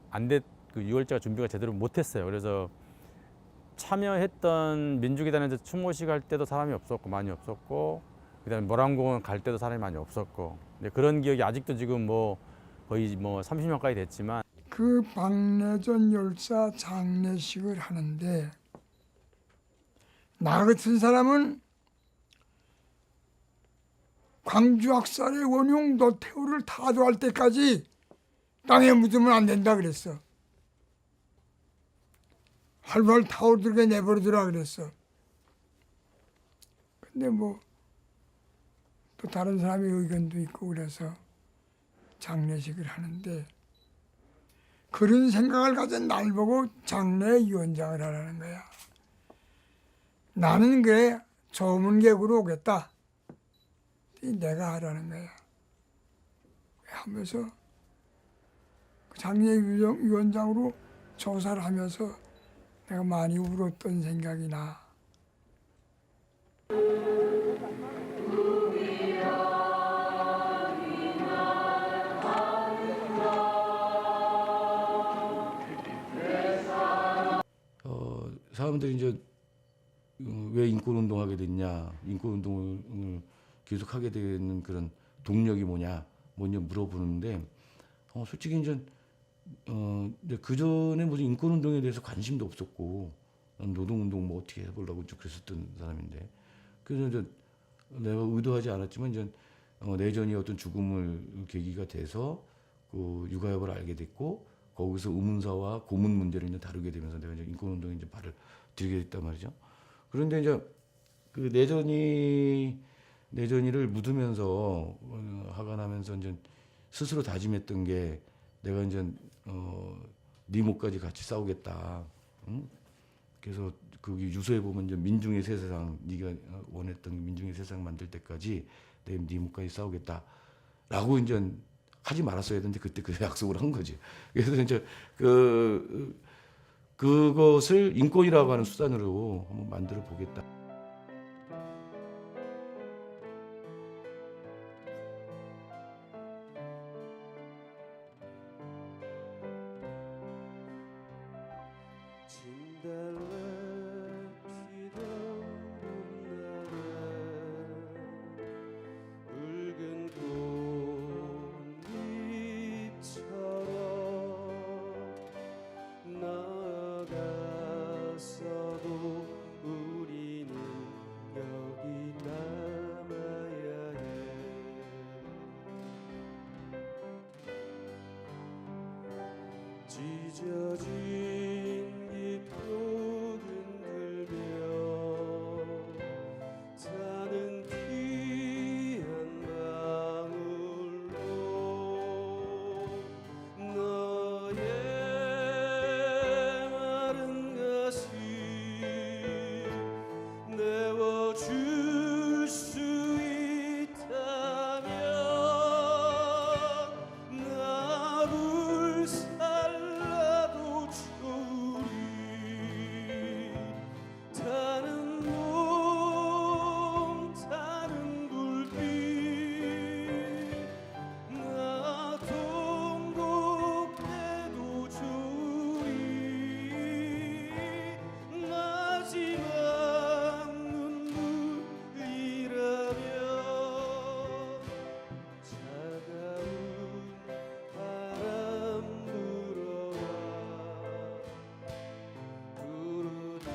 6월제가 준비가 제대로 못했어요. 그래서 참여했던 민주기단에서 추모식 할 때도 사람이 없었고 많이 없었고 그다음에 모란공원 갈 때도 사람이 많이 없었고 근데 그런 기억이 아직도 지금 뭐 거의 뭐 30년까지 됐지만 그 박래전 열사 장례식을 하는데 나 같은 사람은 광주 학살의 원흉 노태우를 타도할 때까지 땅에 묻으면 안 된다 그랬어. 활활 타오르게 내버려두라 그랬어. 근데 뭐 또 다른 사람의 의견도 있고 그래서 장례식을 하는데 그런 생각을 가진 날 보고 장례위원장을 하라는 거야. 나는 그래 조문객으로 오겠다. 내가 하라는 거야. 하면서 장례위원장으로 조사를 하면서 내가 많이 울었던 생각이 나. 사람들이 이제 왜 인권운동하게 됐냐, 인권운동을 계속하게 되는 그런 동력이 뭐냐 물어보는데 솔직히 이제 그 전에 무슨 인권운동에 대해서 관심도 없었고 노동운동 뭐 어떻게 해보려고 쭉 그랬었던 사람인데 그래서 이제 내가 의도하지 않았지만 이제 내전이 어떤 죽음을 계기가 돼서 그 육아협을 알게 됐고 거기서 의문사와 고문 문제를 이제 다루게 되면서 내가 이제 인권운동에 이제 발을 들이게 됐단 말이죠. 그런데 이제 그 내전이를 묻으면서 화가 나면서 이제 스스로 다짐했던 게 내가 이제 네 목까지 같이 싸우겠다. 응? 그래서 거기 유서에 보면 이제 민중의 새 세상, 네가 원했던 민중의 세상 만들 때까지 내 네 목까지 싸우겠다라고 이제 하지 말았어야 되는데 그때 그 약속을 한 거지. 그래서 이제 그것을 인권이라고 하는 수단으로 한번 만들어 보겠다. 찢어진 기포 흔들며 사는 귀한 방울로 너의 마른 가슴 내워줄 수 있다면 나를 살라도 좋으리 타는 몸 타는 불빛 나 통곡해도 좋으리 마지막 눈물이라면 차가운 바람 불어와 구름이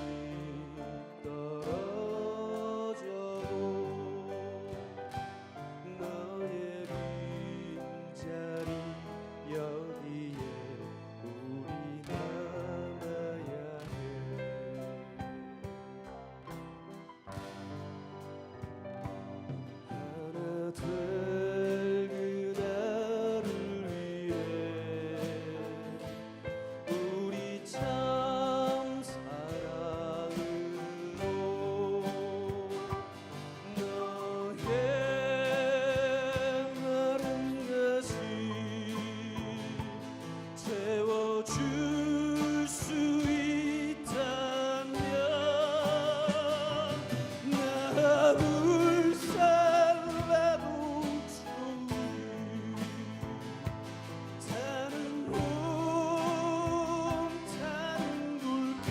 떨어져도 너의 빈자리 여기에 우리 남아야 해 하나 될 그날을 위해 우리 참 사랑으로 너의 마른 가슴 채워줄 수 있다면 나를 살라도 좋으리 타는 몸 타는 불빛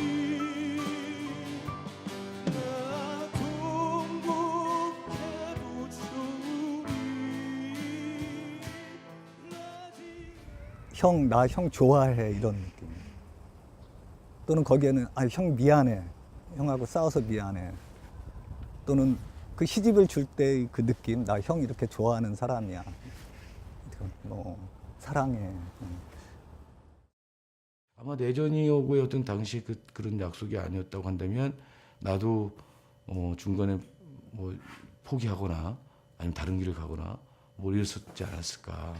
나 통곡해도 좋으리 형, 나 형 좋아해 이런 느낌. 또는 거기에는 형 미안해. 형하고 싸워서 미안해. 또는 그 시집을 줄 때 그 느낌, 나 형 이렇게 좋아하는 사람이야. 뭐 사랑해. 아마 내전이 오고의 어떤 당시 그런 약속이 아니었다고 한다면 나도 중간에 뭐 포기하거나 아니면 다른 길을 가거나 뭐 이랬었지 않았을까.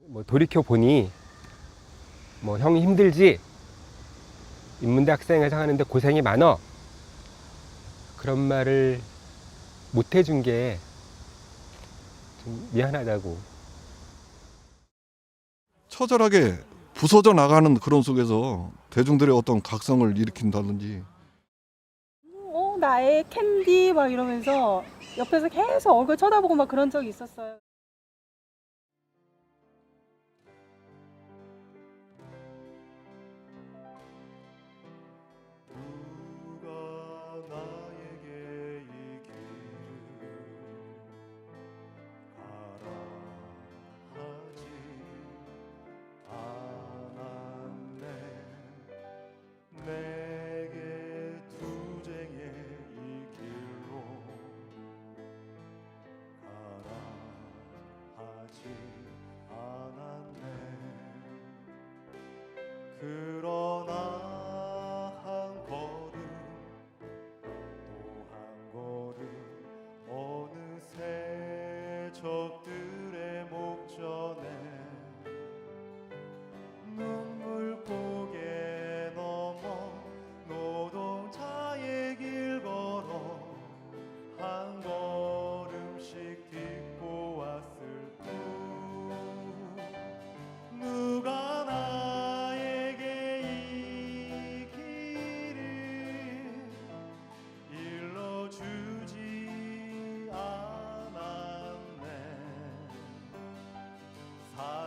뭐 돌이켜 보니 뭐 형이 힘들지 인문대 학생회장 하는데 고생이 많어 그런 말을 못 해준 게 좀 미안하다고. 처절하게 부서져 나가는 그런 속에서 대중들의 어떤 각성을 일으킨다든지 나의 캔디 막 이러면서 옆에서 계속 얼굴 쳐다보고 막 그런 적이 있었어요. 나에게 이 길을 가라 하지 않았네 내게 투쟁의 이 길로 가라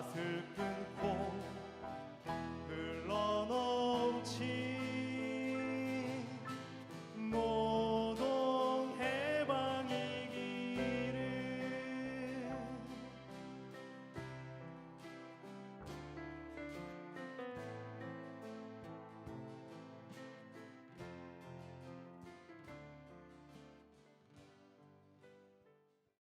슬픈